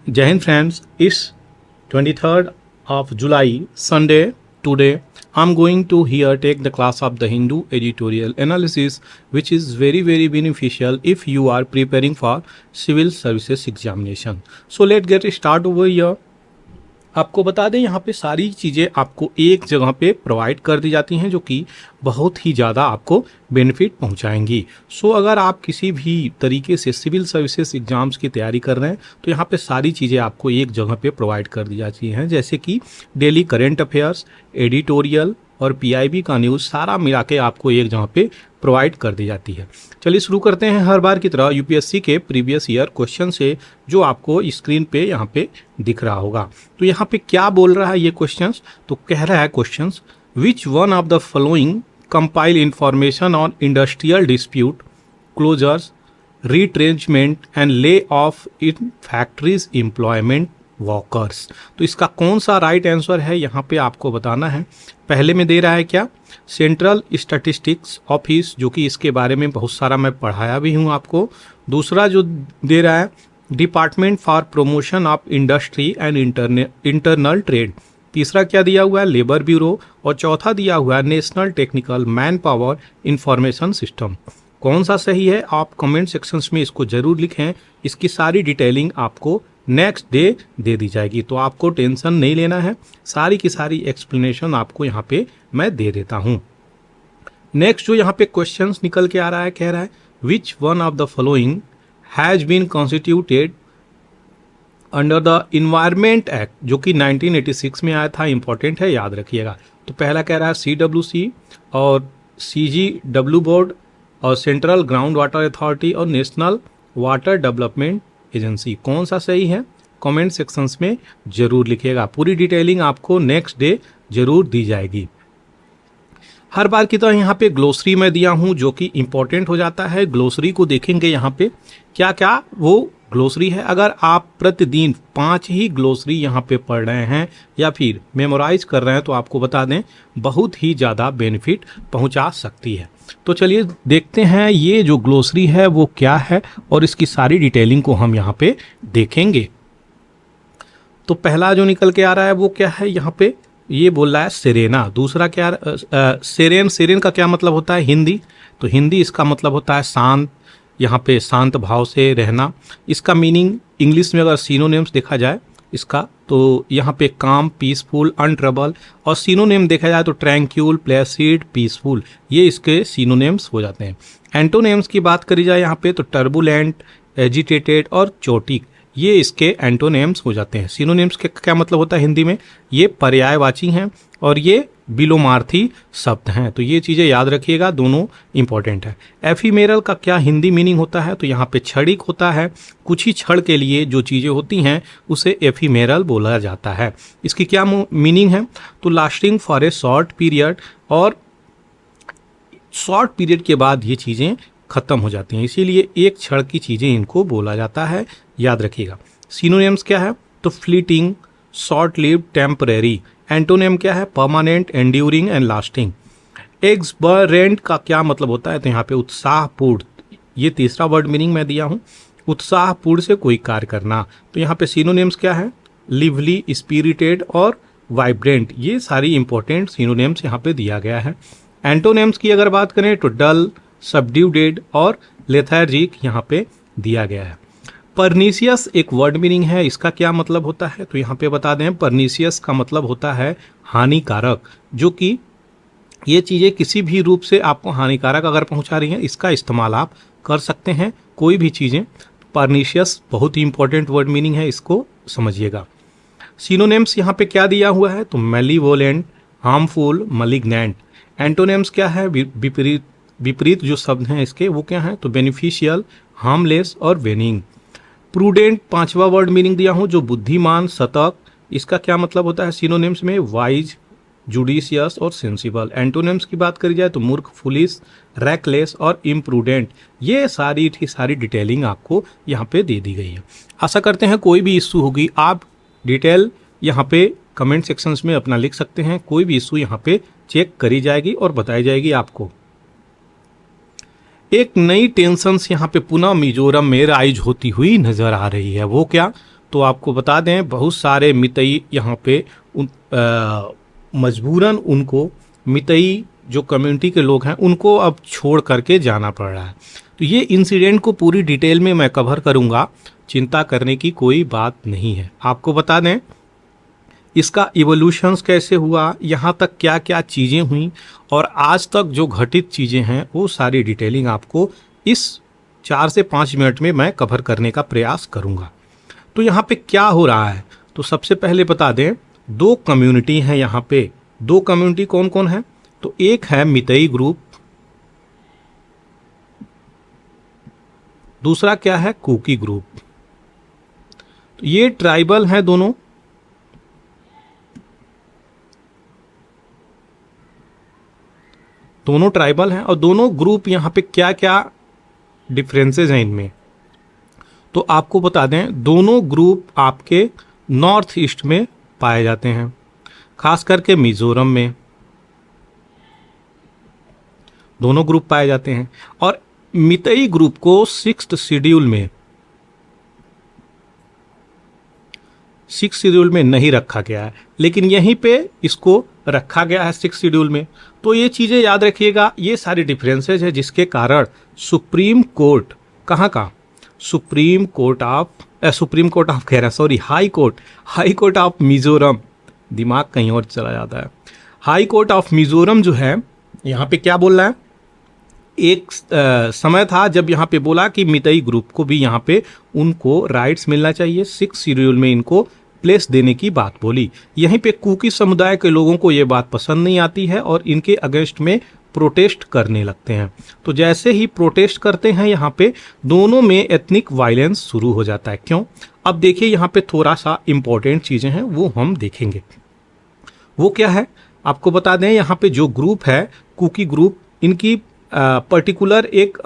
जय हिंद फ्रेंड्स, इस 23rd of July Sunday today I'm going to here take the class of the Hindu editorial analysis, which is very beneficial if you are preparing for civil services examination. So let's get start over here. आपको बता दें, यहाँ पे सारी चीज़ें आपको एक जगह पे प्रोवाइड कर दी जाती हैं जो कि बहुत ही ज़्यादा आपको बेनिफिट पहुँचाएंगी. सो अगर आप किसी भी तरीके से सिविल सर्विसेज एग्ज़ाम्स की तैयारी कर रहे हैं तो यहाँ पे सारी चीज़ें आपको एक जगह पे प्रोवाइड कर दी जाती हैं, जैसे कि डेली करेंट अफेयर्स, एडिटोरियल और पीआईबी का न्यूज़ सारा मिला के आपको एक जगह पे प्रोवाइड कर दी जाती है. चलिए शुरू करते हैं. हर बार की तरह यूपीएससी के प्रीवियस ईयर क्वेश्चन से जो आपको स्क्रीन पे यहाँ पे दिख रहा होगा. तो यहाँ पे क्या बोल रहा है ये क्वेश्चंस? तो कह रहा है questions, which one of the following compile information on industrial dispute closures, retrenchment and lay off in factories employment workers. तो इसका कौन सा राइट आंसर है यहाँ पे आपको बताना है. पहले में दे रहा है क्या? सेंट्रल स्टैटिस्टिक्स ऑफिस, जो कि इसके बारे में बहुत सारा मैं पढ़ाया भी हूँ आपको. दूसरा जो दे रहा है department for promotion of industry and internal trade. तीसरा क्या दिया हुआ है? Labour bureau. और चौथा दिया हुआ है national technical man power information system. कौन सा सही है आप कमेंट सेक्शंस में इसको ज़रूर लिखें. इसकी सारी डिटेलिंग आपको नेक्स्ट डे दे दी जाएगी, तो आपको टेंशन नहीं लेना है. सारी की सारी एक्सप्लेनेशन आपको यहाँ पे मैं दे देता हूँ. नेक्स्ट जो यहाँ पे क्वेश्चंस निकल के आ रहा है, कह रहा है which one of the following has been constituted under the environment act, जो कि 1986 में आया था. इंपॉर्टेंट है, याद रखिएगा. तो पहला कह रहा है CWC और CGW बोर्ड और सेंट्रल ग्राउंड वाटर अथॉरिटी और नेशनल वाटर डेवलपमेंट एजेंसी. कौन सा सही है कमेंट सेक्शंस में जरूर लिखिएगा. पूरी डिटेलिंग आपको नेक्स्ट डे जरूर दी जाएगी. हर बार की तरह यहाँ पे ग्लोसरी मैं दिया हूँ जो कि इंपॉर्टेंट हो जाता है. ग्लोसरी को देखेंगे यहाँ पे क्या क्या वो ग्लोसरी है. अगर आप प्रतिदिन 5 ही ग्लोसरी यहाँ पे पढ़ रहे हैं या फिर मेमोराइज कर रहे हैं तो आपको बता दें बहुत ही ज़्यादा बेनिफिट पहुँचा सकती है. तो चलिए देखते हैं ये जो ग्लोसरी है वो क्या है और इसकी सारी डिटेलिंग को हम यहाँ पे देखेंगे. तो पहला जो निकल के आ रहा है वो क्या है? यहाँ पे ये बोल रहा है सेरेना. दूसरा क्या? सेरेन. सेरेन का क्या मतलब होता है? हिंदी. तो हिंदी इसका मतलब होता है शांत, यहाँ पे शांत भाव से रहना. इसका मीनिंग इंग्लिश में अगर सिनोनिम्स देखा जाए इसका, तो यहाँ पे काम, पीसफुल, अनट्रबल. और सिनोनिम देखा जाए तो ट्रैंक्यूल, प्लेसिड, पीसफुल, ये इसके सिनोनिम्स हो जाते हैं. एंटोनिम्स की बात करी जाए यहाँ पे तो टर्बुलेंट, एजिटेटेड और चोटिक, ये इसके एंटोनिम्स हो जाते हैं. सिनोनिम्स के क्या मतलब होता है हिंदी में? ये पर्यायवाची हैं और ये विलोमार्थी शब्द हैं. तो ये चीज़ें याद रखिएगा, दोनों इंपॉर्टेंट है. एफिमेरल का क्या हिंदी मीनिंग होता है? तो यहाँ पे क्षणिक होता है. कुछ ही क्षण के लिए जो चीज़ें होती हैं उसे एफिमेरल बोला जाता है. इसकी क्या मीनिंग है? तो lasting for a short period, और शॉर्ट पीरियड के बाद ये चीज़ें ख़त्म हो जाती हैं, इसीलिए एक क्षण की चीज़ें इनको बोला जाता है. याद रखिएगा. सिनोनिम्स क्या है? तो fleeting, short lived, temporary. Antonym क्या है? Permanent, enduring and lasting. Exuberant का क्या मतलब होता है? तो यहाँ पे उत्साहपूर्ण, ये तीसरा वर्ड मीनिंग मैं दिया हूँ. उत्साहपूर्ण से कोई कार्य करना. तो यहाँ पे सिनोनिम्स क्या है? लिवली, स्पिरिटेड और वाइब्रेंट. ये सारी इंपॉर्टेंट सिनोनिम्स यहाँ पे दिया गया है. एंटोनिम्स की अगर बात करें तो डल, सबड्यूडेड और लेथार्जिक यहाँ पे दिया गया है. परनीशियस एक वर्ड मीनिंग है, इसका क्या मतलब होता है? तो यहाँ पे बता दें, परनीशियस का मतलब होता है हानिकारक, जो कि ये चीज़ें किसी भी रूप से आपको हानिकारक अगर पहुँचा रही हैं इसका इस्तेमाल आप कर सकते हैं. कोई भी चीज़ें. परनीशियस बहुत ही इंपॉर्टेंट वर्ड मीनिंग है, इसको समझिएगा. सिनोनिम्स यहाँ पे क्या दिया हुआ है? तो मेलीवोलेंट, हार्मफुल, मलिग्नेंट. एंटोनिम्स क्या है? विपरीत जो शब्द हैं इसके वो क्या हैं? तो बेनिफिशियल, हार्मलेस और वेनिंग. प्रूडेंट पांचवा वर्ड मीनिंग दिया हूँ, जो बुद्धिमान, सतर्क. इसका क्या मतलब होता है सिनोनिम्स में? वाइज, जुडिशियस और सेंसिबल. एंटोनिम्स की बात करी जाए तो मूर्ख, फुलिश, रैकलेस और इम्प्रूडेंट. ये सारी डिटेलिंग आपको यहाँ पे दे दी गई है. आशा करते हैं कोई भी इशू होगी आप डिटेल यहाँ पे कमेंट सेक्शंस में अपना लिख सकते हैं. कोई भी इशू यहाँ पे चेक करी जाएगी और बताई जाएगी आपको. एक नई टेंशन्स यहाँ पे पुनः मिजोरम में राइज होती हुई नजर आ रही है. वो क्या? तो आपको बता दें बहुत सारे मितई यहाँ पे मजबूरन उनको मितई जो कम्युनिटी के लोग हैं उनको अब छोड़ करके जाना पड़ रहा है। तो ये इंसिडेंट को पूरी डिटेल में मैं कवर करूँगा, चिंता करने की कोई बात नहीं है। आपको बता दें इसका इवोल्यूशंस कैसे हुआ, यहाँ तक क्या क्या चीज़ें हुई और आज तक जो घटित चीज़ें हैं वो सारी डिटेलिंग आपको इस 4 से 5 मिनट में मैं कवर करने का प्रयास करूँगा। तो यहाँ पे क्या हो रहा है, तो सबसे पहले बता दें 2 कम्युनिटी हैं यहाँ पे। 2 कम्युनिटी कौन कौन है, तो एक है मितई ग्रुप, दूसरा क्या है कुकी ग्रुप। तो ये ट्राइबल हैं दोनों ट्राइबल हैं और दोनों ग्रुप यहाँ पे क्या क्या डिफरेंसेस हैं इनमें, तो आपको बता दें दोनों ग्रुप आपके नॉर्थ ईस्ट में पाए जाते हैं, खास करके मिजोरम में दोनों ग्रुप पाए जाते हैं। और मितई ग्रुप को 6th शेड्यूल में नहीं रखा गया है, लेकिन यहीं पे इसको रखा गया है 6th शेड्यूल में। तो ये चीज़ें याद रखिएगा, ये सारी डिफरेंसेज है जिसके कारण सुप्रीम कोर्ट कहाँ का, हाई कोर्ट ऑफ मिजोरम, दिमाग कहीं और चला जाता है। हाई कोर्ट ऑफ मिजोरम जो है यहाँ पे क्या बोल रहा है, एक समय था जब यहाँ पे बोला कि मितई ग्रुप को भी यहाँ पे उनको राइट्स मिलना चाहिए, 6th शेड्यूल में इनको प्लेस देने की बात बोली। यहीं पे कुकी समुदाय के लोगों को ये बात पसंद नहीं आती है और इनके अगेंस्ट में प्रोटेस्ट करने लगते हैं। तो जैसे ही प्रोटेस्ट करते हैं यहाँ पे दोनों में एथनिक वायलेंस शुरू हो जाता है। क्यों, अब देखिए यहाँ पे थोड़ा सा इंपॉर्टेंट चीज़ें हैं वो हम देखेंगे। वो क्या है आपको बता दें, यहाँ पे जो ग्रुप है कुकी ग्रुप, इनकी पर्टिकुलर एक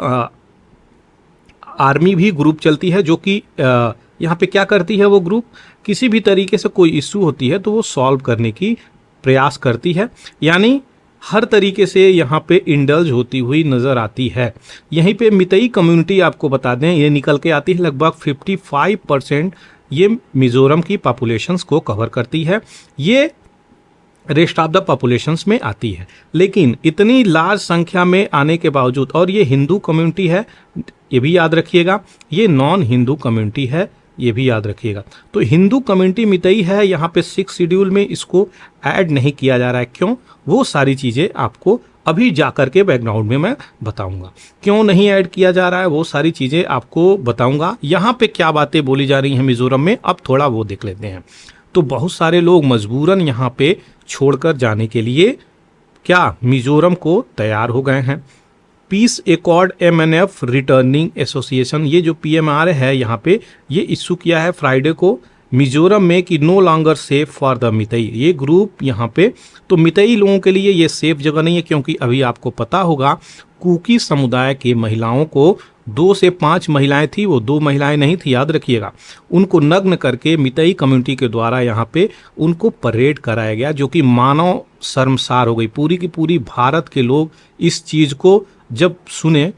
आर्मी भी ग्रुप चलती है जो कि यहाँ पे क्या करती है, वो ग्रुप किसी भी तरीके से कोई इशू होती है तो वो सॉल्व करने की प्रयास करती है, यानी हर तरीके से यहाँ पे इंडल्ज होती हुई नज़र आती है। यहीं पे मितई कम्युनिटी आपको बता दें ये निकल के आती है, लगभग 55% ये मिज़ोरम की पॉपुलेशंस को कवर करती है, ये रेस्ट ऑफ द पॉपुलेशंस में आती है। लेकिन इतनी लार्ज संख्या में आने के बावजूद, और ये हिंदू कम्युनिटी है ये भी याद रखिएगा, ये नॉन हिंदू कम्युनिटी है ये भी याद रखिएगा। तो हिंदू कम्युनिटी मितई है, यहाँ पे 6th शेड्यूल में इसको ऐड नहीं किया जा रहा है। क्यों, वो सारी चीज़ें आपको अभी जा कर के बैकग्राउंड में मैं बताऊंगा क्यों नहीं ऐड किया जा रहा है, वो सारी चीज़ें आपको बताऊंगा। यहाँ पे क्या बातें बोली जा रही हैं मिज़ोरम में, अब थोड़ा वो देख लेते हैं। तो बहुत सारे लोग मजबूरन यहाँ पे छोड़कर जाने के लिए क्या मिज़ोरम को तैयार हो गए हैं। Peace accord MNF returning association, ये जो PMR है यहाँ पे ये इशू किया है फ्राइडे को मिज़ोरम में कि no longer safe for the Meitei, ये ग्रुप यहाँ पे, तो मितई लोगों के लिए ये सेफ जगह नहीं है, क्योंकि अभी आपको पता होगा कुकी समुदाय के महिलाओं को 2 से 5 महिलाएं थी, वो 2 महिलाएं नहीं थी, याद रखिएगा, उनको नग्न करके मितई कम्युनिटी के द्वारा यहाँ पे उनको परेड कराया गया, जो कि मानव शर्मसार हो गई। पूरी की पूरी भारत के लोग इस चीज़ को जब सुने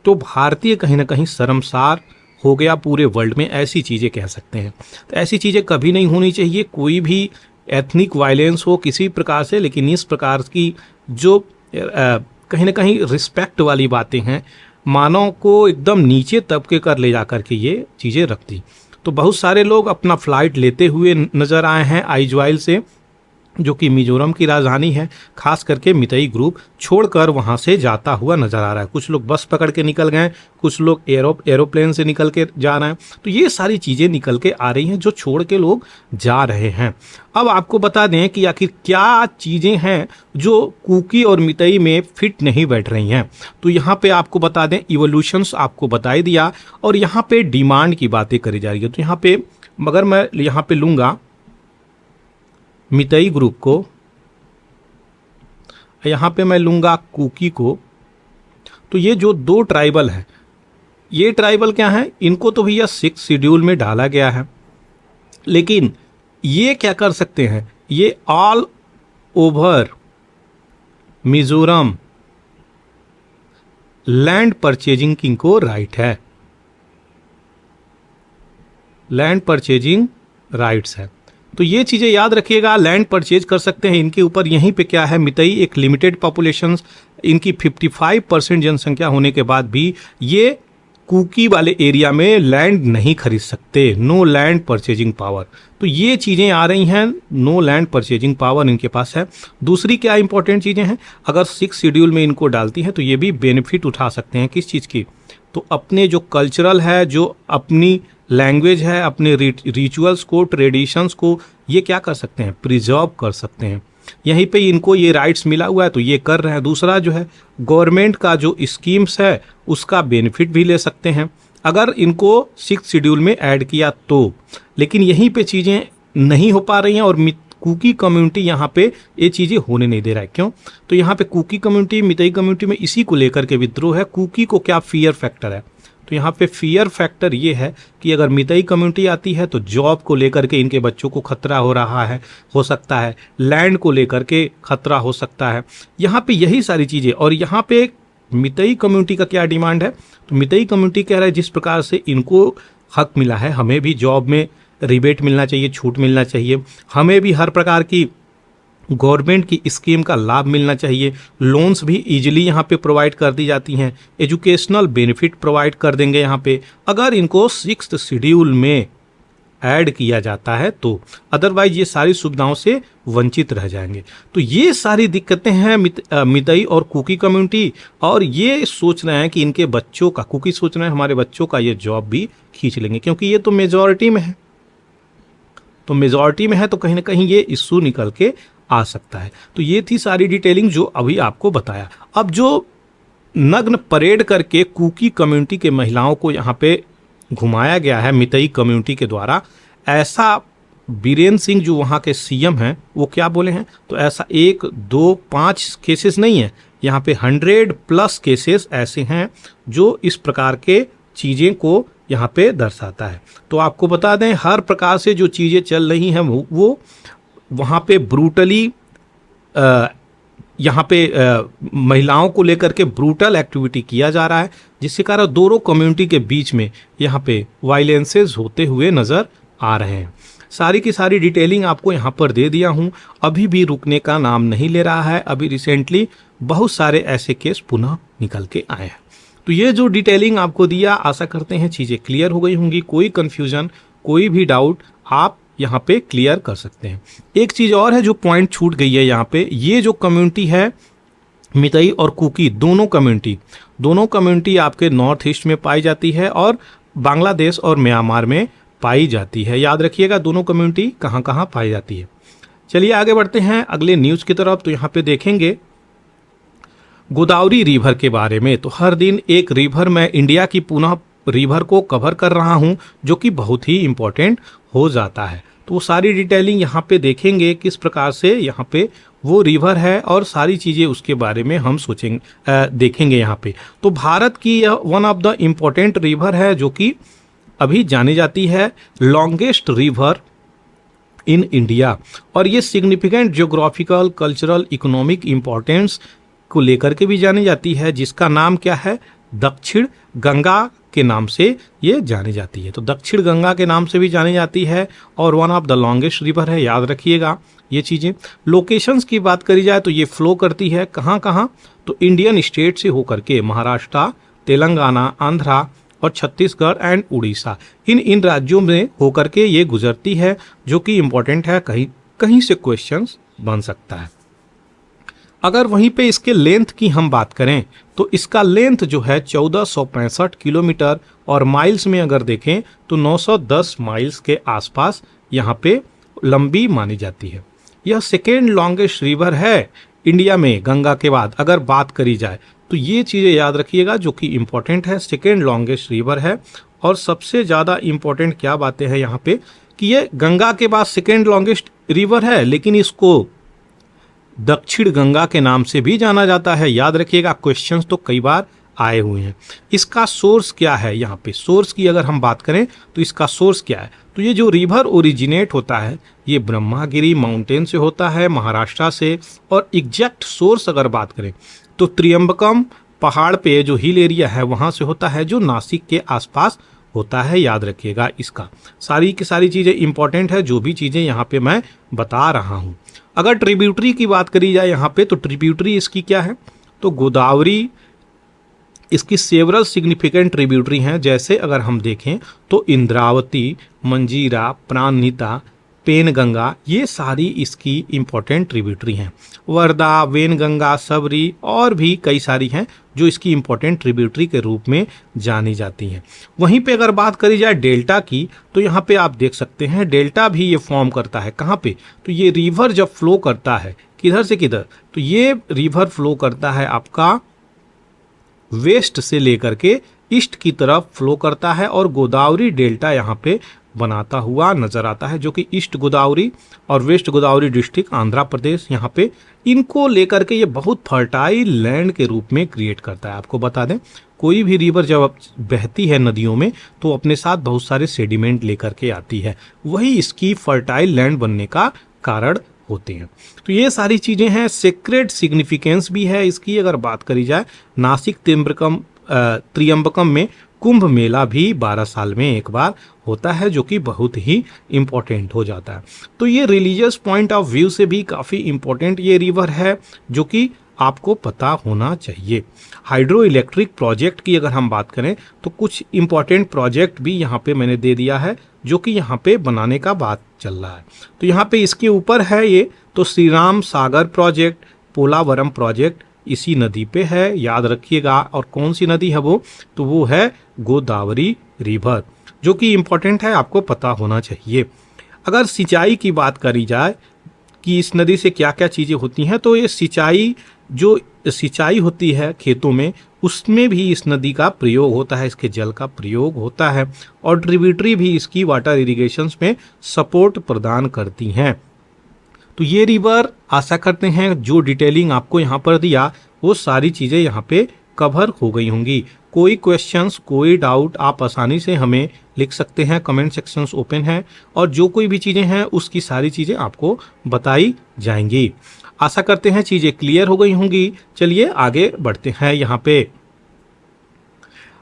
तो भारतीय कहीं ना कहीं शर्मसार हो गया, पूरे वर्ल्ड में ऐसी चीज़ें कह सकते हैं। तो ऐसी चीज़ें कभी नहीं होनी चाहिए, कोई भी एथनिक वायलेंस हो किसी प्रकार से, लेकिन इस प्रकार की जो कहीं ना कहीं रिस्पेक्ट वाली बातें हैं, मानव को एकदम नीचे तबके कर ले जा कर के ये चीज़ें रखती। तो बहुत सारे लोग अपना फ्लाइट लेते हुए नज़र आए हैं आइजवाल से, जो कि मिज़ोरम की राजधानी है, खास करके मितई ग्रुप छोड़कर वहाँ से जाता हुआ नज़र आ रहा है। कुछ लोग बस पकड़ के निकल गए, कुछ लोग एरोप्लेन से निकल के जा रहे हैं। तो ये सारी चीज़ें निकल के आ रही हैं जो छोड़ के लोग जा रहे हैं। अब आपको बता दें कि आखिर क्या चीज़ें हैं जो कुकी और मितई में फिट नहीं बैठ रही हैं। तो यहाँ पे आपको बता दें इवोल्यूशंस आपको बता ही दिया, और यहाँ पे डिमांड की बातें करी जा रही है। तो यहाँ पे मगर मैं यहाँ पे लूँगा मितई ग्रुप को, यहाँ पे मैं लूँगा कुकी को। तो ये जो 2 ट्राइबल हैं, ये ट्राइबल क्या हैं, इनको तो भैया 6th शेड्यूल में डाला गया है, लेकिन ये क्या कर सकते हैं, ये all over Mizoram land purchasing की इनको राइट है। लैंड परचेजिंग राइट्स है। तो ये चीज़ें याद रखिएगा, लैंड परचेज कर सकते हैं इनके ऊपर। यहीं पे क्या है, मितई एक लिमिटेड पॉपुलेशन, इनकी 55% जनसंख्या होने के बाद भी ये कुकी वाले एरिया में लैंड नहीं खरीद सकते, नो लैंड परचेजिंग पावर। तो ये चीज़ें आ रही हैं, नो लैंड परचेजिंग पावर इनके पास है। दूसरी क्या इंपॉर्टेंट चीज़ें हैं, अगर 6 शेड्यूल में इनको डालती हैं तो ये भी बेनिफिट उठा सकते हैं किस चीज़ की, तो अपने जो कल्चरल है, जो अपनी लैंग्वेज है, अपने रिचुअल्स को, ट्रेडिशंस को ये क्या कर सकते हैं, प्रिजर्व कर सकते हैं। यहीं पे इनको ये राइट्स मिला हुआ है तो ये कर रहे हैं। दूसरा जो है, गवर्नमेंट का जो स्कीम्स है उसका बेनिफिट भी ले सकते हैं अगर इनको 6 शेड्यूल में ऐड किया तो। लेकिन यहीं पे चीज़ें नहीं हो पा रही हैं और कुकी कम्युनिटी यहाँ पे ये चीज़ें होने नहीं दे रहा है। क्यों? तो यहाँ पे कुकी कम्युनिटी, मितई कम्युनिटी में इसी को लेकर के विद्रोह है। कुकी को क्या फियर फैक्टर है, तो यहाँ पे फियर फैक्टर ये है कि अगर मितई कम्युनिटी आती है तो जॉब को लेकर के इनके बच्चों को खतरा हो रहा है, हो सकता है लैंड को लेकर के खतरा हो सकता है। यहाँ पे यही सारी चीज़ें। और यहाँ पे मितई कम्युनिटी का क्या डिमांड है, तो मितई कम्युनिटी कह रहा है जिस प्रकार से इनको हक मिला है, हमें भी जॉब में रिबेट मिलना चाहिए, छूट मिलना चाहिए, हमें भी हर प्रकार की गवर्नमेंट की स्कीम का लाभ मिलना चाहिए, लोन्स भी इजीली यहाँ पे प्रोवाइड कर दी जाती हैं, एजुकेशनल बेनिफिट प्रोवाइड कर देंगे यहाँ पे अगर इनको 6th शेड्यूल में ऐड किया जाता है तो। अदरवाइज ये सारी सुविधाओं से वंचित रह जाएंगे। तो ये सारी दिक्कतें हैं मितई और कुकी कम्युनिटी, और ये सोच रहे हैं कि इनके बच्चों का, कुकी सोच रहे हैं हमारे बच्चों का ये जॉब भी खींच लेंगे, क्योंकि ये तो मेजॉरिटी में है। तो मेजॉरिटी में है तो कहीं ना कहीं ये इशू निकल के आ सकता है। तो ये थी सारी डिटेलिंग जो अभी आपको बताया। अब जो नग्न परेड करके कुकी कम्युनिटी के महिलाओं को यहाँ पे घुमाया गया है मितई कम्युनिटी के द्वारा, ऐसा बीरेन सिंह जो वहाँ के सीएम हैं वो क्या बोले हैं, तो ऐसा 1, 2, 5 केसेस नहीं है, यहाँ पे 100+ केसेस ऐसे हैं जो इस प्रकार के चीज़ें को यहाँ पे दर्शाता है। तो आपको बता दें, हर प्रकार से जो चीज़ें चल रही हैं वो वहाँ पे ब्रूटली यहाँ पे महिलाओं को लेकर के ब्रूटल एक्टिविटी किया जा रहा है, जिसके कारण दोनों कम्युनिटी के बीच में यहाँ पे वायलेंसेस होते हुए नज़र आ रहे हैं। सारी की सारी डिटेलिंग आपको यहाँ पर दे दिया हूँ। अभी भी रुकने का नाम नहीं ले रहा है। अभी रिसेंटली बहुत सारे ऐसे केस पुनः निकल के आए हैं। तो ये जो डिटेलिंग आपको दिया, आशा करते हैं चीज़ें क्लियर हो गई होंगी। कोई कन्फ्यूज़न, कोई भी डाउट आप यहाँ पे क्लियर कर सकते हैं। एक चीज़ और है जो पॉइंट छूट गई है यहाँ पे, ये जो कम्युनिटी है मितई और कुकी, दोनों कम्युनिटी आपके नॉर्थ ईस्ट में पाई जाती है और बांग्लादेश और म्यांमार में पाई जाती है। याद रखिएगा दोनों कम्युनिटी कहाँ कहाँ पाई जाती है। चलिए आगे बढ़ते हैं अगले न्यूज़ की तरफ। तो यहाँ पे देखेंगे गोदावरी रिवर के बारे में। तो हर दिन एक रिवर, मैं इंडिया की पुनः रिवर को कवर कर रहा हूं, जो कि बहुत ही इम्पोर्टेंट हो जाता है। तो वो सारी डिटेलिंग यहाँ पे देखेंगे किस प्रकार से यहाँ पे वो रिवर है और सारी चीज़ें उसके बारे में हम देखेंगे यहाँ पे। तो भारत की यह one of the important river है जो कि अभी जानी जाती है लॉन्गेस्ट रिवर इन इंडिया, और ये significant geographical, cultural, economic importance को लेकर के भी जानी जाती है, जिसका नाम क्या है, दक्षिण गंगा के नाम से ये जानी जाती है। तो दक्षिण गंगा के नाम से भी जानी जाती है और one of the longest river है। याद रखिएगा ये चीज़ें। लोकेशंस की बात करी जाए तो ये फ्लो करती है कहाँ कहाँ, तो इंडियन स्टेट से होकर के महाराष्ट्र, तेलंगाना, आंध्रा और छत्तीसगढ़ एंड उड़ीसा, इन राज्यों में होकर के ये गुजरती है, जो कि इम्पोर्टेंट है, कहीं कहीं से क्वेश्चंस बन सकता है। अगर वहीं पे इसके लेंथ की हम बात करें तो इसका लेंथ जो है 1465 किलोमीटर, और माइल्स में अगर देखें तो 910 माइल्स के आसपास यहाँ पे लंबी मानी जाती है। यह सेकेंड लॉन्गेस्ट रिवर है इंडिया में गंगा के बाद अगर बात करी जाए। तो ये चीज़ें याद रखिएगा जो कि इम्पोर्टेंट है, सेकेंड लॉन्गेस्ट रिवर है। और सबसे ज़्यादा इम्पोर्टेंट क्या बातें हैं यहाँ पे कि ये गंगा के बाद सेकेंड लॉन्गेस्ट रिवर है, लेकिन इसको दक्षिण गंगा के नाम से भी जाना जाता है। याद रखिएगा, क्वेश्चंस तो कई बार आए हुए हैं। इसका सोर्स क्या है, यहाँ पे सोर्स की अगर हम बात करें तो इसका सोर्स क्या है, तो ये जो रिवर ओरिजिनेट होता है ये ब्रह्मागिरी माउंटेन से होता है, महाराष्ट्र से। और एग्जैक्ट सोर्स अगर बात करें तो त्रियंबकम पहाड़ पे जो हिल एरिया है वहाँ से होता है, जो नासिक के आसपास होता है, याद रखिएगा इसका। सारी की सारी चीज़ें इंपॉर्टेंट है जो भी चीज़ें यहाँ पे मैं बता रहा हूँ। अगर ट्रिब्यूटरी की बात करी जाए यहाँ पे, तो ट्रिब्यूटरी इसकी क्या है, तो गोदावरी इसकी सेवरल सिग्निफिकेंट ट्रिब्यूटरी हैं। जैसे अगर हम देखें तो इंद्रावती, मंजीरा, प्राणहिता, पेनगंगा, ये सारी इसकी इंपॉर्टेंट ट्रिब्यूटरी हैं। वर्धा, वेनगंगा, सबरी और भी कई सारी हैं जो इसकी इंपॉर्टेंट ट्रिब्यूटरी के रूप में जानी जाती हैं। वहीं पे अगर बात करी जाए डेल्टा की, तो यहाँ पे आप देख सकते हैं डेल्टा भी ये फॉर्म करता है। कहाँ पे, तो ये रिवर जब फ्लो करता है किधर से किधर, तो ये रिवर फ्लो करता है आपका वेस्ट से लेकर के ईस्ट की तरफ फ्लो करता है, और गोदावरी डेल्टा यहाँ पे बनाता हुआ नजर आता है, जो कि ईस्ट गोदावरी और वेस्ट गोदावरी डिस्ट्रिक्ट आंध्र प्रदेश, यहाँ पे इनको लेकर के ये बहुत फर्टाइल लैंड के रूप में क्रिएट करता है। आपको बता दें, कोई भी रिवर जब बहती है नदियों में तो अपने साथ बहुत सारे सेडिमेंट लेकर के आती है, वही इसकी फर्टाइल लैंड बनने का कारण होते हैं। तो ये सारी चीज़ें हैं। सेक्रेड सिग्निफिकेंस भी है इसकी। अगर बात करी जाए, नासिक त्रियंबकम में कुंभ मेला भी 12 साल में एक बार होता है, जो कि बहुत ही इम्पोर्टेंट हो जाता है। तो ये रिलीजियस पॉइंट ऑफ व्यू से भी काफ़ी इम्पोर्टेंट ये रिवर है, जो कि आपको पता होना चाहिए। हाइड्रो इलेक्ट्रिक प्रोजेक्ट की अगर हम बात करें, तो कुछ इम्पोर्टेंट प्रोजेक्ट भी यहाँ पे मैंने दे दिया है, जो कि यहाँ पे बनाने का बात चल रहा है। तो यहाँ पे इसके ऊपर है ये, तो श्री राम सागर प्रोजेक्ट, पोलावरम प्रोजेक्ट इसी नदी पे है, याद रखिएगा। और कौन सी नदी है वो, तो वो है गोदावरी रिवर, जो कि इम्पोर्टेंट है, आपको पता होना चाहिए। अगर सिंचाई की बात करी जाए कि इस नदी से क्या क्या चीज़ें होती हैं, तो ये सिंचाई, जो सिंचाई होती है खेतों में, उसमें भी इस नदी का प्रयोग होता है, इसके जल का प्रयोग होता है, और ट्रिब्यूटरी भी इसकी वाटर इरिगेशंस में सपोर्ट प्रदान करती हैं। तो ये रिवर, आशा करते हैं जो डिटेलिंग आपको यहाँ पर दिया वो सारी चीज़ें यहाँ पे कवर हो गई होंगी। कोई क्वेश्चंस, कोई डाउट आप आसानी से हमें लिख सकते हैं, कमेंट सेक्शंस ओपन है, और जो कोई भी चीज़ें हैं उसकी सारी चीज़ें आपको बताई जाएंगी। आशा करते हैं चीज़ें क्लियर हो गई होंगी। चलिए आगे बढ़ते हैं। यहाँ पे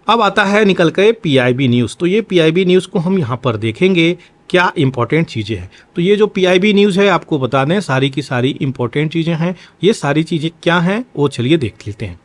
अब आता है निकल के पीआईबी न्यूज़। तो ये पीआईबी न्यूज़ को हम यहाँ पर देखेंगे क्या इंपॉर्टेंट चीज़ें हैं। तो ये जो पीआईबी न्यूज़ है, आपको बता दें सारी की सारी इंपॉर्टेंट चीज़ें हैं। ये सारी चीज़ें क्या हैं वो चलिए देख लेते हैं।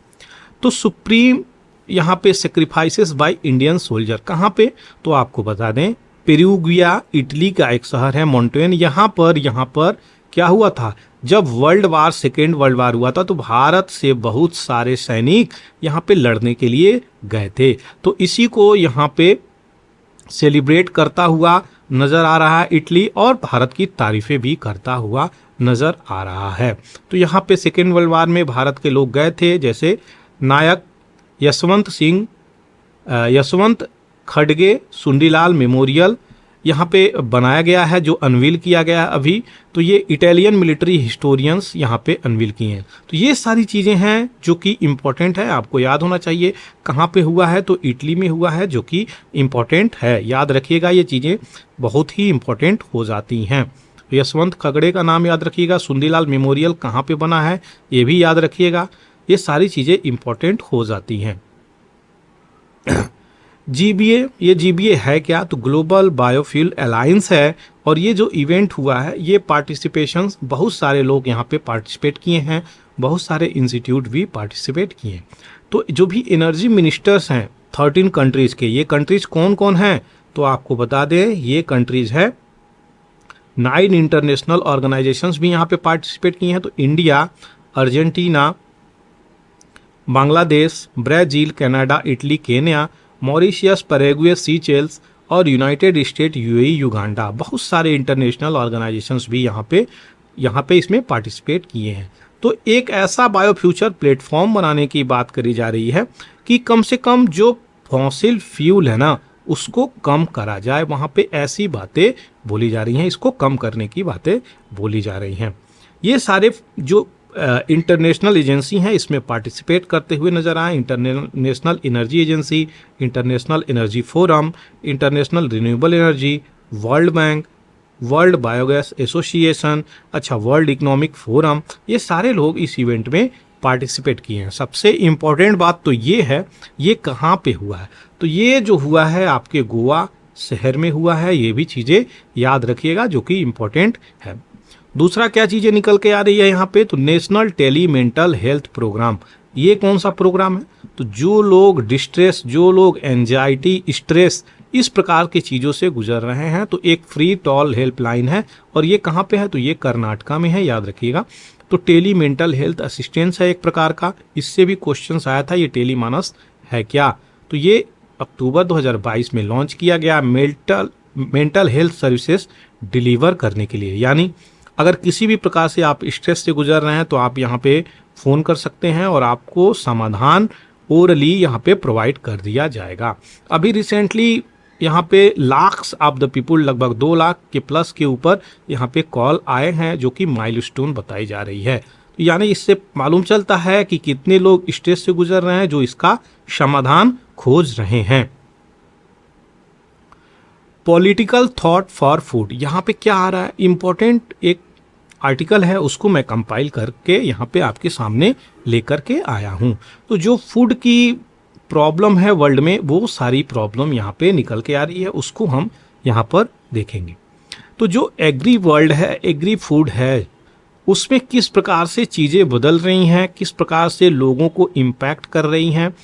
तो सुप्रीम यहाँ पे सेक्रीफाइसेस बाय इंडियन सोल्जर, कहाँ पे, तो आपको बता दें पेरुगिया, इटली का एक शहर है मोंटेन। यहाँ पर क्या हुआ था, जब सेकेंड वर्ल्ड वार हुआ था, तो भारत से बहुत सारे सैनिक यहाँ पे लड़ने के लिए गए थे। तो इसी को यहाँ पे सेलिब्रेट करता हुआ नज़र आ रहा है इटली, और भारत की तारीफ़ें भी करता हुआ नज़र आ रहा है। तो यहाँ पे सेकेंड वर्ल्ड वार में भारत के लोग गए थे, जैसे नायक यशवंत खड़गे सुंदीलाल मेमोरियल यहाँ पे बनाया गया है, जो अनवील किया गया है अभी। तो ये इटालियन मिलिट्री हिस्टोरियंस यहाँ पे अनवील किए हैं। तो ये सारी चीज़ें हैं जो कि इम्पोर्टेंट है, आपको याद होना चाहिए। कहाँ पे हुआ है, तो इटली में हुआ है, जो कि इम्पोर्टेंट है, याद रखिएगा। ये चीज़ें बहुत ही इम्पोर्टेंट हो जाती हैं। यशवंत खगड़े का नाम याद रखिएगा। सुंदीलाल मेमोरियल कहाँ पे बना है ये भी याद रखिएगा। ये सारी चीज़ें इम्पोर्टेंट हो जाती हैं। जीबीए, ये जीबीए है क्या, तो ग्लोबल बायोफ्यूल अलायंस है। और ये जो इवेंट हुआ है, ये पार्टिसिपेशंस, बहुत सारे लोग यहाँ पे पार्टिसिपेट किए हैं, बहुत सारे इंस्टीट्यूट भी पार्टिसिपेट किए हैं। तो जो भी एनर्जी मिनिस्टर्स हैं 13 कंट्रीज़ के, ये कंट्रीज़ कौन कौन हैं, तो आपको बता दें ये कंट्रीज़ है 9 इंटरनेशनल ऑर्गेनाइजेशंस भी यहाँ पे पार्टिसिपेट किए हैं। तो India, Argentina, Bangladesh, Brazil, Canada, Italy, Kenya, Mauritius, Paraguay, Seychelles और यूनाइटेड स्टेट, यूएई, युगांडा, बहुत सारे इंटरनेशनल ऑर्गेनाइजेशंस भी यहाँ पे इसमें पार्टिसिपेट किए हैं। तो एक ऐसा बायोफ्यूचर प्लेटफॉर्म बनाने की बात करी जा रही है कि कम से कम जो फॉसिल फ्यूल है ना, उसको कम करा जाए। वहाँ पे ऐसी बातें बोली जा रही हैं, इसको कम करने की बातें बोली जा रही हैं। ये सारे जो इंटरनेशनल एजेंसी हैं इसमें पार्टिसिपेट करते हुए नजर आए। International energy agency, international energy forum, international renewable energy, world bank, world biogas association, world economic forum, ये सारे लोग इस इवेंट में पार्टिसिपेट किए हैं। सबसे इम्पॉर्टेंट बात तो ये है, ये कहाँ पे हुआ है, तो ये जो हुआ है आपके गोवा शहर में हुआ है। ये भी चीज़ें याद रखिएगा जो कि इम्पोर्टेंट है। दूसरा क्या चीज़ें निकल के आ रही है यहाँ पे, तो national tele mental health programme. ये कौन सा प्रोग्राम है, तो जो लोग डिस्ट्रेस, जो लोग एंजाइटी, स्ट्रेस, इस प्रकार की चीज़ों से गुजर रहे हैं, तो एक फ्री टॉल हेल्पलाइन है। और ये कहाँ पे है, तो ये कर्नाटका में है, याद रखिएगा। तो टेली मेंटल हेल्थ असिस्टेंस है एक प्रकार का। इससे भी क्वेश्चन आया था, ये टेली मानस है क्या, तो ये अक्टूबर 2022 में लॉन्च किया गया मेंटल हेल्थ सर्विसेज डिलीवर करने के लिए। यानी अगर किसी भी प्रकार से आप स्ट्रेस से गुजर रहे हैं तो आप यहाँ पे फ़ोन कर सकते हैं और आपको समाधान ओरली यहाँ पे प्रोवाइड कर दिया जाएगा। अभी रिसेंटली यहाँ पे लाख्स ऑफ द पीपुल, लगभग 2 लाख के प्लस के ऊपर यहाँ पे कॉल आए हैं, जो कि माइलस्टोन बताई जा रही है। तो यानी इससे मालूम चलता है कि कितने लोग स्ट्रेस से गुजर रहे हैं जो इसका समाधान खोज रहे हैं। पॉलिटिकल थॉट फॉर फूड, यहाँ पे क्या आ रहा है, इंपॉर्टेंट एक आर्टिकल है, उसको मैं कंपाइल करके यहाँ पे आपके सामने लेकर के आया हूँ। तो जो फूड की प्रॉब्लम है वर्ल्ड में, वो सारी प्रॉब्लम यहाँ पे निकल के आ रही है, उसको हम यहाँ पर देखेंगे। तो जो एग्री वर्ल्ड है, एग्री फूड है, उसमें किस प्रकार से चीज़ें बदल रही हैं, किस प्रकार से लोगों को इम्पैक्ट कर रही हैं।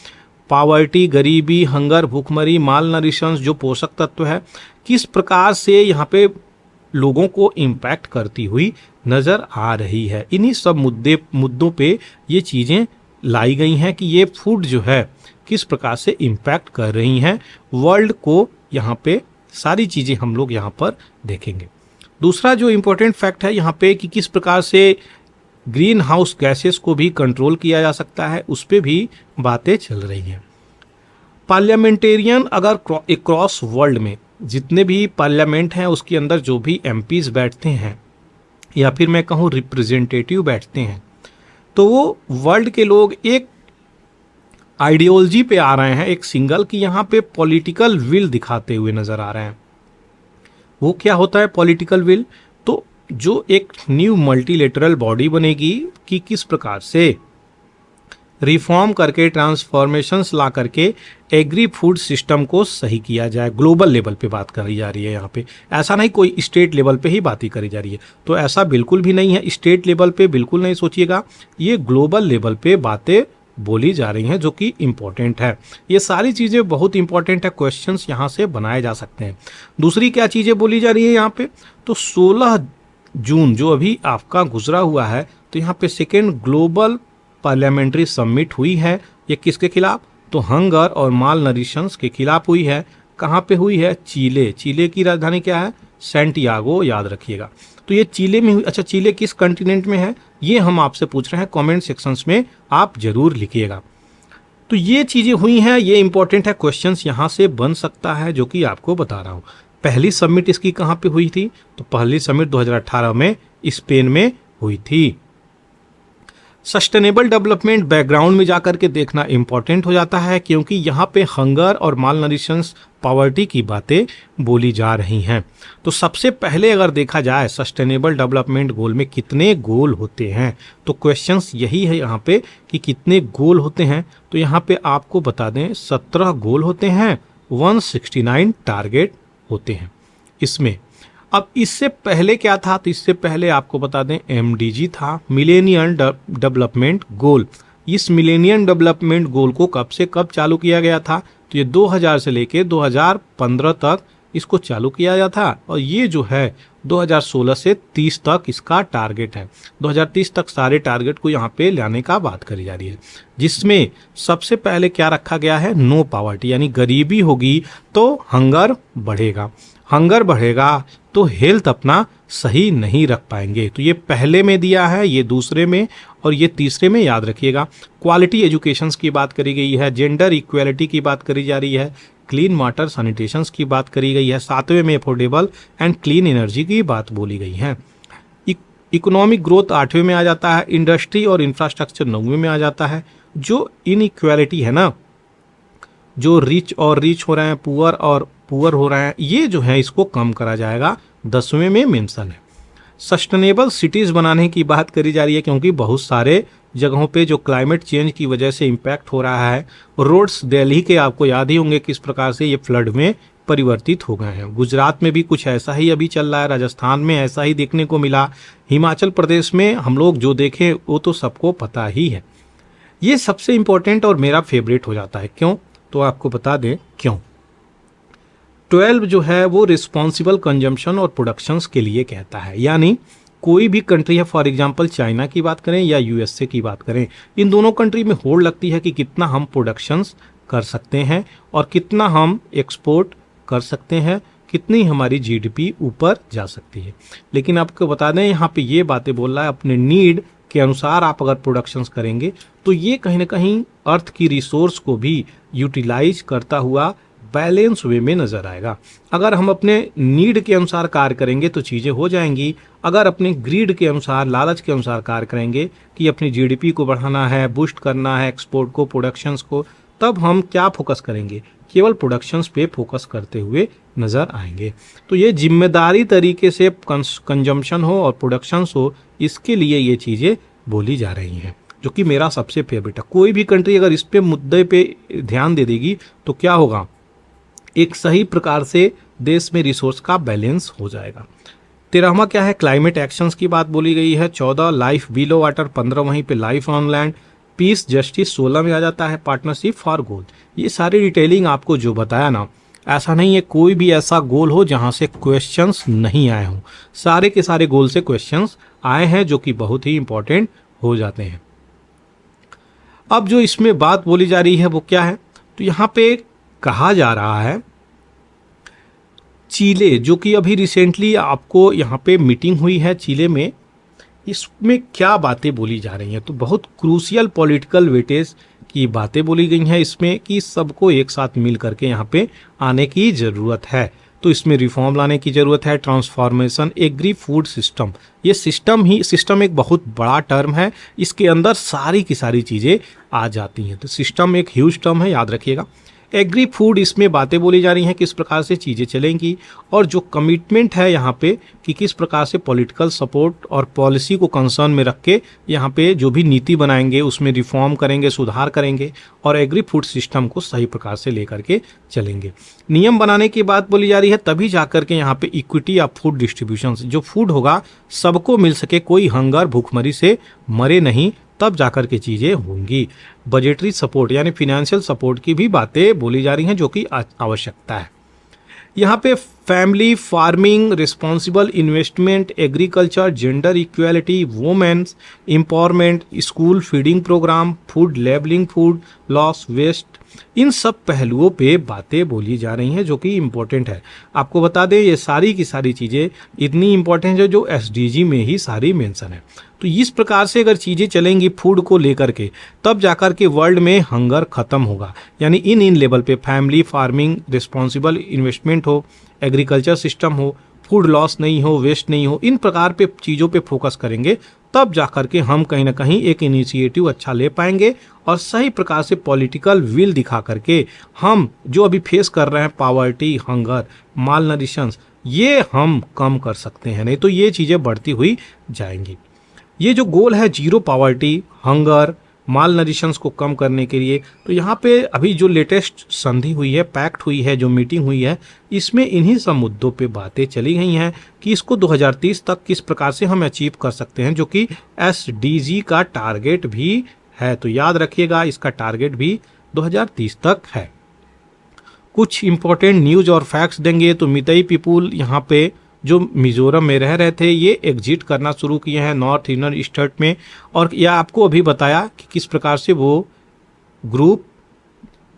पावर्टी, गरीबी, हंगर, भूखमरी, माल नरिशंस, जो पोषक तत्व है, किस प्रकार से यहाँ पे लोगों को इम्पैक्ट करती हुई नज़र आ रही है। इन्हीं सब मुद्दों पे ये चीज़ें लाई गई हैं कि ये फूड जो है किस प्रकार से इम्पैक्ट कर रही हैं वर्ल्ड को। यहाँ पे सारी चीज़ें हम लोग यहाँ पर देखेंगे। दूसरा जो इम्पोर्टेंट फैक्ट है यहाँ पे कि किस प्रकार से ग्रीन हाउस गैसेस को भी कंट्रोल किया जा सकता है, उस पर भी बातें चल रही हैं। पार्लियामेंटेरियन, अगर अक्रॉस वर्ल्ड में जितने भी पार्लियामेंट हैं उसके अंदर जो भी एमपीज बैठते हैं या फिर मैं कहूँ रिप्रेजेंटेटिव बैठते हैं, तो वो वर्ल्ड के लोग एक आइडियोलॉजी पे आ रहे हैं, एक सिंगल की यहाँ पे पॉलिटिकल विल दिखाते हुए नजर आ रहे हैं। वो क्या होता है पॉलिटिकल विल, तो जो एक न्यू मल्टीलेटरल बॉडी बनेगी कि किस प्रकार से रिफॉर्म करके, ट्रांसफॉर्मेशंस ला करके एग्री फूड सिस्टम को सही किया जाए। ग्लोबल लेवल पे बात करी जा रही है यहाँ पे, ऐसा नहीं कोई स्टेट लेवल पे ही बात ही करी जा रही है, तो ऐसा बिल्कुल भी नहीं है। स्टेट लेवल पे बिल्कुल नहीं सोचिएगा, ये ग्लोबल लेवल पे बातें बोली जा रही हैं जो कि इम्पोर्टेंट है। ये सारी चीज़ें बहुत इंपॉर्टेंट है, क्वेश्चंस यहाँ से बनाए जा सकते हैं। दूसरी क्या चीज़ें बोली जा रही है यहाँ पे, तो 16 जून जो अभी आपका गुजरा हुआ है, तो यहाँ पे सेकेंड ग्लोबल पार्लियामेंट्री समिट हुई है। ये किसके खिलाफ, तो हंगर और माल नरिशंस के खिलाफ हुई है। कहाँ पे हुई है, चीले। चीले की राजधानी क्या है, सैंटियागो, याद रखिएगा। तो ये चीले में हुई। अच्छा, चीले किस कॉन्टिनेंट में है, ये हम आपसे पूछ रहे हैं, कमेंट सेक्शंस में आप जरूर लिखिएगा। तो ये चीज़ें हुई हैं, ये इंपॉर्टेंट है, क्वेश्चंस यहाँ से बन सकता है जो कि आपको बता रहा हूँ। पहली समिट इसकी कहाँ पे हुई थी, तो पहली समिट 2018 में स्पेन में हुई थी। सस्टेनेबल डेवलपमेंट बैकग्राउंड में जाकर के देखना इंपॉर्टेंट हो जाता है, क्योंकि यहाँ पे हंगर और माल नरिशंस, पावर्टी की बातें बोली जा रही हैं। तो सबसे पहले अगर देखा जाए सस्टेनेबल डेवलपमेंट गोल में कितने गोल होते हैं, तो क्वेश्चंस यही है यहाँ पे कि कितने गोल होते हैं। तो यहाँ पे आपको बता दें 17 गोल होते हैं, 169 टारगेट होते हैं इसमें। अब इससे पहले क्या था, तो इससे पहले आपको बता दें MDG था, मिलेनियम डेवलपमेंट गोल। इस मिलेनियम डेवलपमेंट गोल को कब से कब चालू किया गया था, तो ये 2000 से लेके 2015 तक इसको चालू किया गया था, और ये जो है 2016 से 30 तक इसका टारगेट है। 2030 तक सारे टारगेट को यहाँ पे लाने का बात करी जा रही है, जिसमें सबसे पहले क्या रखा गया है, नो पावर्टी, यानी गरीबी होगी तो हंगर बढ़ेगा, हंगर बढ़ेगा तो हेल्थ अपना सही नहीं रख पाएंगे। तो ये पहले में दिया है, ये दूसरे में, और ये तीसरे में, याद रखिएगा। क्वालिटी एजुकेशंस की बात करी गई है, जेंडर इक्वेलिटी की बात करी जा रही है, क्लीन वाटर सैनिटेशंस की बात करी गई है, 7वें में अफोर्डेबल एंड क्लीन एनर्जी की बात बोली गई है। इकोनॉमिक ग्रोथ 8वें में आ जाता है, इंडस्ट्री और इंफ्रास्ट्रक्चर 9वें में आ जाता है। जो इनइक्वालिटी है ना, जो रिच और रिच हो रहे हैं, पुअर और पुअर हो रहे हैं, ये जो है इसको कम करा जाएगा, 10वें में मेंशन है। सस्टेनेबल सिटीज़ बनाने की बात करी जा रही है, क्योंकि बहुत सारे जगहों पे जो क्लाइमेट चेंज की वजह से इम्पैक्ट हो रहा है। रोड्स दिल्ली के आपको याद ही होंगे किस प्रकार से ये फ्लड में परिवर्तित हो गए हैं। गुजरात में भी कुछ ऐसा ही अभी चल रहा है, राजस्थान में ऐसा ही देखने को मिला, हिमाचल प्रदेश में हम लोग जो देखें वो तो सबको पता ही है। ये सबसे इम्पोर्टेंट और मेरा फेवरेट हो जाता है। क्यों? तो आपको बता दें क्यों। 12 जो है वो रिस्पॉन्सिबल कंजम्पशन और प्रोडक्शंस के लिए कहता है। यानी कोई भी कंट्री है, फॉर एग्जांपल चाइना की बात करें या यूएसए की बात करें, इन दोनों कंट्री में होड़ लगती है कि कितना हम प्रोडक्शंस कर सकते हैं और कितना हम एक्सपोर्ट कर सकते हैं, कितनी हमारी जीडीपी ऊपर जा सकती है। लेकिन आपको बता दें यहाँ पे ये बातें बोल रहा है अपने नीड के अनुसार आप अगर प्रोडक्शंस करेंगे तो ये कहीं ना कहीं अर्थ की रिसोर्स को भी यूटिलाइज करता हुआ बैलेंस वे में नजर आएगा। अगर हम अपने नीड के अनुसार कार्य करेंगे तो चीज़ें हो जाएंगी। अगर अपने ग्रीड के अनुसार, लालच के अनुसार कार्य करेंगे कि अपनी जीडीपी को बढ़ाना है, बूस्ट करना है एक्सपोर्ट को, प्रोडक्शंस को, तब हम क्या फोकस करेंगे? केवल प्रोडक्शंस पे फोकस करते हुए नज़र आएंगे। तो ये जिम्मेदारी तरीके से कंजम्पशन हो और प्रोडक्शंस हो, इसके लिए ये चीज़ें बोली जा रही हैं, जो कि मेरा सबसे फेवरेट है। कोई भी कंट्री अगर इस पे मुद्दे पे ध्यान दे देगी तो क्या होगा? एक सही प्रकार से देश में रिसोर्स का बैलेंस हो जाएगा। 13वां क्या है? क्लाइमेट एक्शंस की बात बोली गई है। 14 लाइफ बिलो वाटर, 15 वहीं पे life on land, piece justice 16 में आ जाता है, पार्टनरशिप फॉर गोल। ये सारी डिटेलिंग आपको जो बताया ना, ऐसा नहीं है कोई भी ऐसा गोल हो जहां से क्वेश्चंस नहीं आए हों। सारे के सारे गोल से क्वेश्चंस आए हैं जो कि बहुत ही इंपॉर्टेंट हो जाते हैं। अब जो इसमें बात बोली जा रही है वो क्या है? तो यहाँ पे कहा जा रहा है चीले, जो कि अभी रिसेंटली आपको यहाँ पे मीटिंग हुई है चीले में, इसमें क्या बातें बोली जा रही हैं? तो बहुत क्रूशियल पॉलिटिकल वेटेज की बातें बोली गई हैं इसमें कि सबको एक साथ मिल करके यहाँ पे आने की ज़रूरत है। तो इसमें रिफॉर्म लाने की ज़रूरत है, ट्रांसफॉर्मेशन, एग्री फूड सिस्टम। ये सिस्टम एक बहुत बड़ा टर्म है, इसके अंदर सारी की सारी चीज़ें आ जाती हैं। तो सिस्टम एक ह्यूज टर्म है, याद रखिएगा। एग्री फूड, इसमें बातें बोली जा रही हैं किस प्रकार से चीज़ें चलेंगी और जो कमिटमेंट है यहाँ पे कि किस प्रकार से पॉलिटिकल सपोर्ट और पॉलिसी को कंसर्न में रख के यहाँ पे जो भी नीति बनाएंगे उसमें रिफॉर्म करेंगे, सुधार करेंगे और एग्री फूड सिस्टम को सही प्रकार से लेकर के चलेंगे। नियम बनाने की बात बोली जा रही है, तभी जाकर के यहाँ पे इक्विटी ऑफ फूड डिस्ट्रीब्यूशन, जो फूड होगा सबको मिल सके, कोई हंगर भूखमरी से मरे नहीं, तब जाकर के चीज़ें होंगी। बजटरी सपोर्ट यानी फिनेंशियल सपोर्ट की भी बातें बोली जा रही हैं जो कि आवश्यकता है। यहाँ पे family farming, responsible investment, agriculture, gender equality, women's empowerment, school feeding programme, food labelling, food loss, waste, इन सब पहलुओं पे बातें बोली जा रही हैं जो कि इम्पोर्टेंट है। आपको बता दें ये सारी की सारी चीज़ें इतनी इम्पोर्टेंट है जो एसडीजी में ही सारी मेंशन है। तो इस प्रकार से अगर चीज़ें चलेंगी फूड को लेकर के, तब जाकर के वर्ल्ड में हंगर खत्म होगा। यानी इन लेवल पे फैमिली फार्मिंग, रिस्पॉन्सिबल इन्वेस्टमेंट हो, एग्रीकल्चर सिस्टम हो, फूड लॉस नहीं हो, वेस्ट नहीं हो, इन प्रकार पे चीज़ों पे फोकस करेंगे, तब जाकर के हम कहीं ना कहीं एक इनिशिएटिव अच्छा ले पाएंगे और सही प्रकार से पॉलिटिकल विल दिखा करके हम जो अभी फेस कर रहे हैं पॉवर्टी, हंगर, माल नरिशंस, ये हम कम कर सकते हैं। नहीं तो ये चीज़ें बढ़ती हुई जाएंगी। ये जो गोल है जीरो पॉवर्टी, हंगर, माल नरिशंस को कम करने के लिए, तो यहाँ पे अभी जो लेटेस्ट संधि हुई है, पैक्ट हुई है, जो मीटिंग हुई है, इसमें इन्हीं सब मुद्दों पे बातें चली गई हैं कि इसको 2030 तक किस प्रकार से हम अचीव कर सकते हैं, जो कि एसडीजी का टारगेट भी है। तो याद रखिएगा इसका टारगेट भी 2030 तक है। कुछ इंपॉर्टेंट न्यूज और फैक्ट्स देंगे। तो मितई पीपुल यहाँ पे जो मिजोरम में रह रहे थे, ये एग्जिट करना शुरू किए हैं नॉर्थ ईस्टर्न स्टेट में, और यह आपको अभी बताया कि किस प्रकार से वो ग्रुप,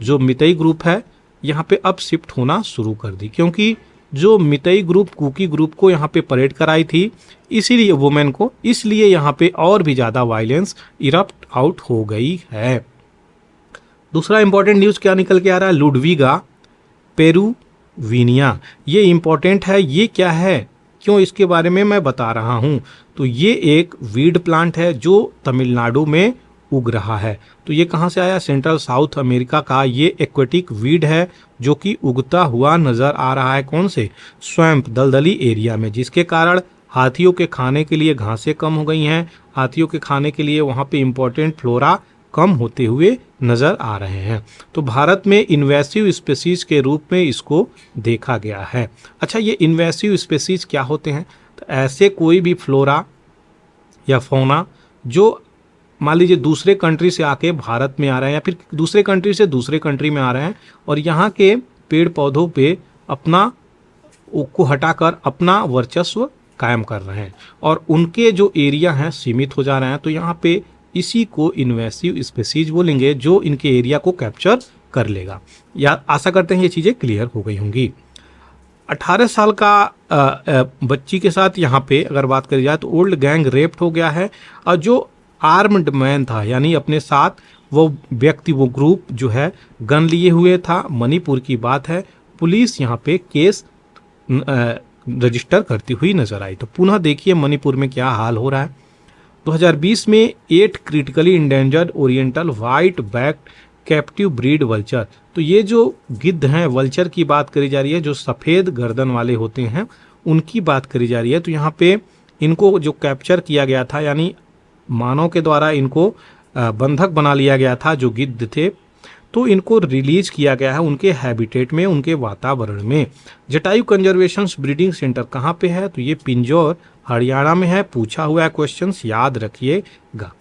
जो मितई ग्रुप है, यहाँ पे अब शिफ्ट होना शुरू कर दी, क्योंकि जो मितई ग्रुप कुकी ग्रुप को यहाँ पे परेड कराई थी, इसीलिए वुमेन को, इसलिए यहाँ पे और भी ज़्यादा वायलेंस इरप्ट आउट हो गई है। दूसरा इंपॉर्टेंट न्यूज़ क्या निकल के आ रहा है? लुडविगा पेरुविनिया, ये इंपॉर्टेंट है। ये क्या है, क्यों, इसके बारे में मैं बता रहा हूँ। तो ये एक वीड प्लांट है जो तमिलनाडु में उग रहा है। तो ये कहाँ से आया? सेंट्रल साउथ अमेरिका का ये एक्वेटिक वीड है जो कि उगता हुआ नज़र आ रहा है। कौन से? स्वैम्प, दलदली एरिया में, जिसके कारण हाथियों के खाने के लिए घासें कम हो गई हैं, हाथियों के खाने के लिए वहाँ पे इम्पोर्टेंट फ्लोरा कम होते हुए नज़र आ रहे हैं। तो भारत में इन्वेसिव स्पेसीज के रूप में इसको देखा गया है। अच्छा, ये इन्वेसिव स्पेसीज क्या होते हैं? तो ऐसे कोई भी फ्लोरा या फौना जो मान लीजिए दूसरे कंट्री से आके भारत में आ रहे हैं या फिर दूसरे कंट्री से दूसरे कंट्री में आ रहे हैं और यहाँ के पेड़ पौधों पे अपना को हटाकर अपना वर्चस्व कायम कर रहे हैं और उनके जो एरिया हैं सीमित हो जा रहे हैं। तो यहाँ पे इसी को इन्वेसिव स्पेसीज बोलेंगे जो इनके एरिया को कैप्चर कर लेगा। या आशा करते हैं ये चीज़ें क्लियर हो गई होंगी। 18 साल का बच्ची के साथ यहाँ पे अगर बात करी जाए तो ओल्ड गैंग रेप्ट हो गया है और जो आर्म्ड मैन था यानी अपने साथ वो व्यक्ति वो ग्रुप जो है गन लिए हुए था। मणिपुर की बात है। पुलिस यहाँ पे केस रजिस्टर करती हुई नजर आई। तो पुनः देखिए मणिपुर में क्या हाल हो रहा है। 2020 में 8 critically endangered oriental white backed captive breed vulture. तो ये जो गिद्ध हैं वल्चर की बात करी जा रही है, जो सफ़ेद गर्दन वाले होते हैं उनकी बात करी जा रही है। तो यहाँ पे इनको जो कैप्चर किया गया था यानी मानव के द्वारा इनको बंधक बना लिया गया था जो गिद्ध थे, तो इनको रिलीज किया गया है उनके हैबिटेट में, उनके वातावरण में। जटायु कंजर्वेशन ब्रीडिंग सेंटर कहाँ पे है? तो ये पिंजौर हरियाणा में है। पूछा हुआ है क्वेश्चन, याद रखिएगा।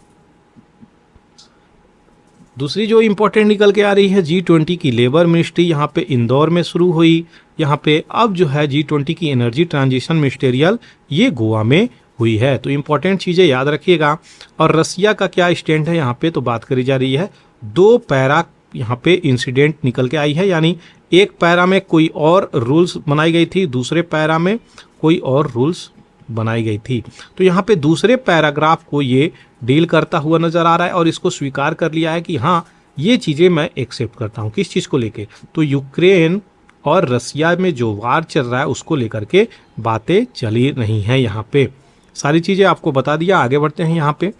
दूसरी जो इंपॉर्टेंट निकल के आ रही है G20 की लेबर मिनिस्ट्री यहाँ पे इंदौर में शुरू हुई। यहाँ पे अब जो है G20 की एनर्जी ट्रांजिशन मिनिस्टेरियल ये गोवा में हुई है। तो इंपॉर्टेंट चीज़ें याद रखिएगा। और रसिया का क्या स्टैंड है यहाँ पे तो बात करी जा रही है। 2 पैरा यहाँ पे इंसिडेंट निकल के आई है यानी एक पैरा में कोई और रूल्स बनाई गई थी, दूसरे पैरा में कोई और रूल्स बनाई गई थी। तो यहाँ पे दूसरे पैराग्राफ को ये डील करता हुआ नजर आ रहा है और इसको स्वीकार कर लिया है कि हाँ ये चीज़ें मैं एक्सेप्ट करता हूँ। किस चीज़ को लेके? तो यूक्रेन और रसिया में जो वार चल रहा है उसको लेकर के बातें चली रही हैं। यहाँ पे सारी चीज़ें आपको बता दिया। आगे बढ़ते हैं। यहाँ पे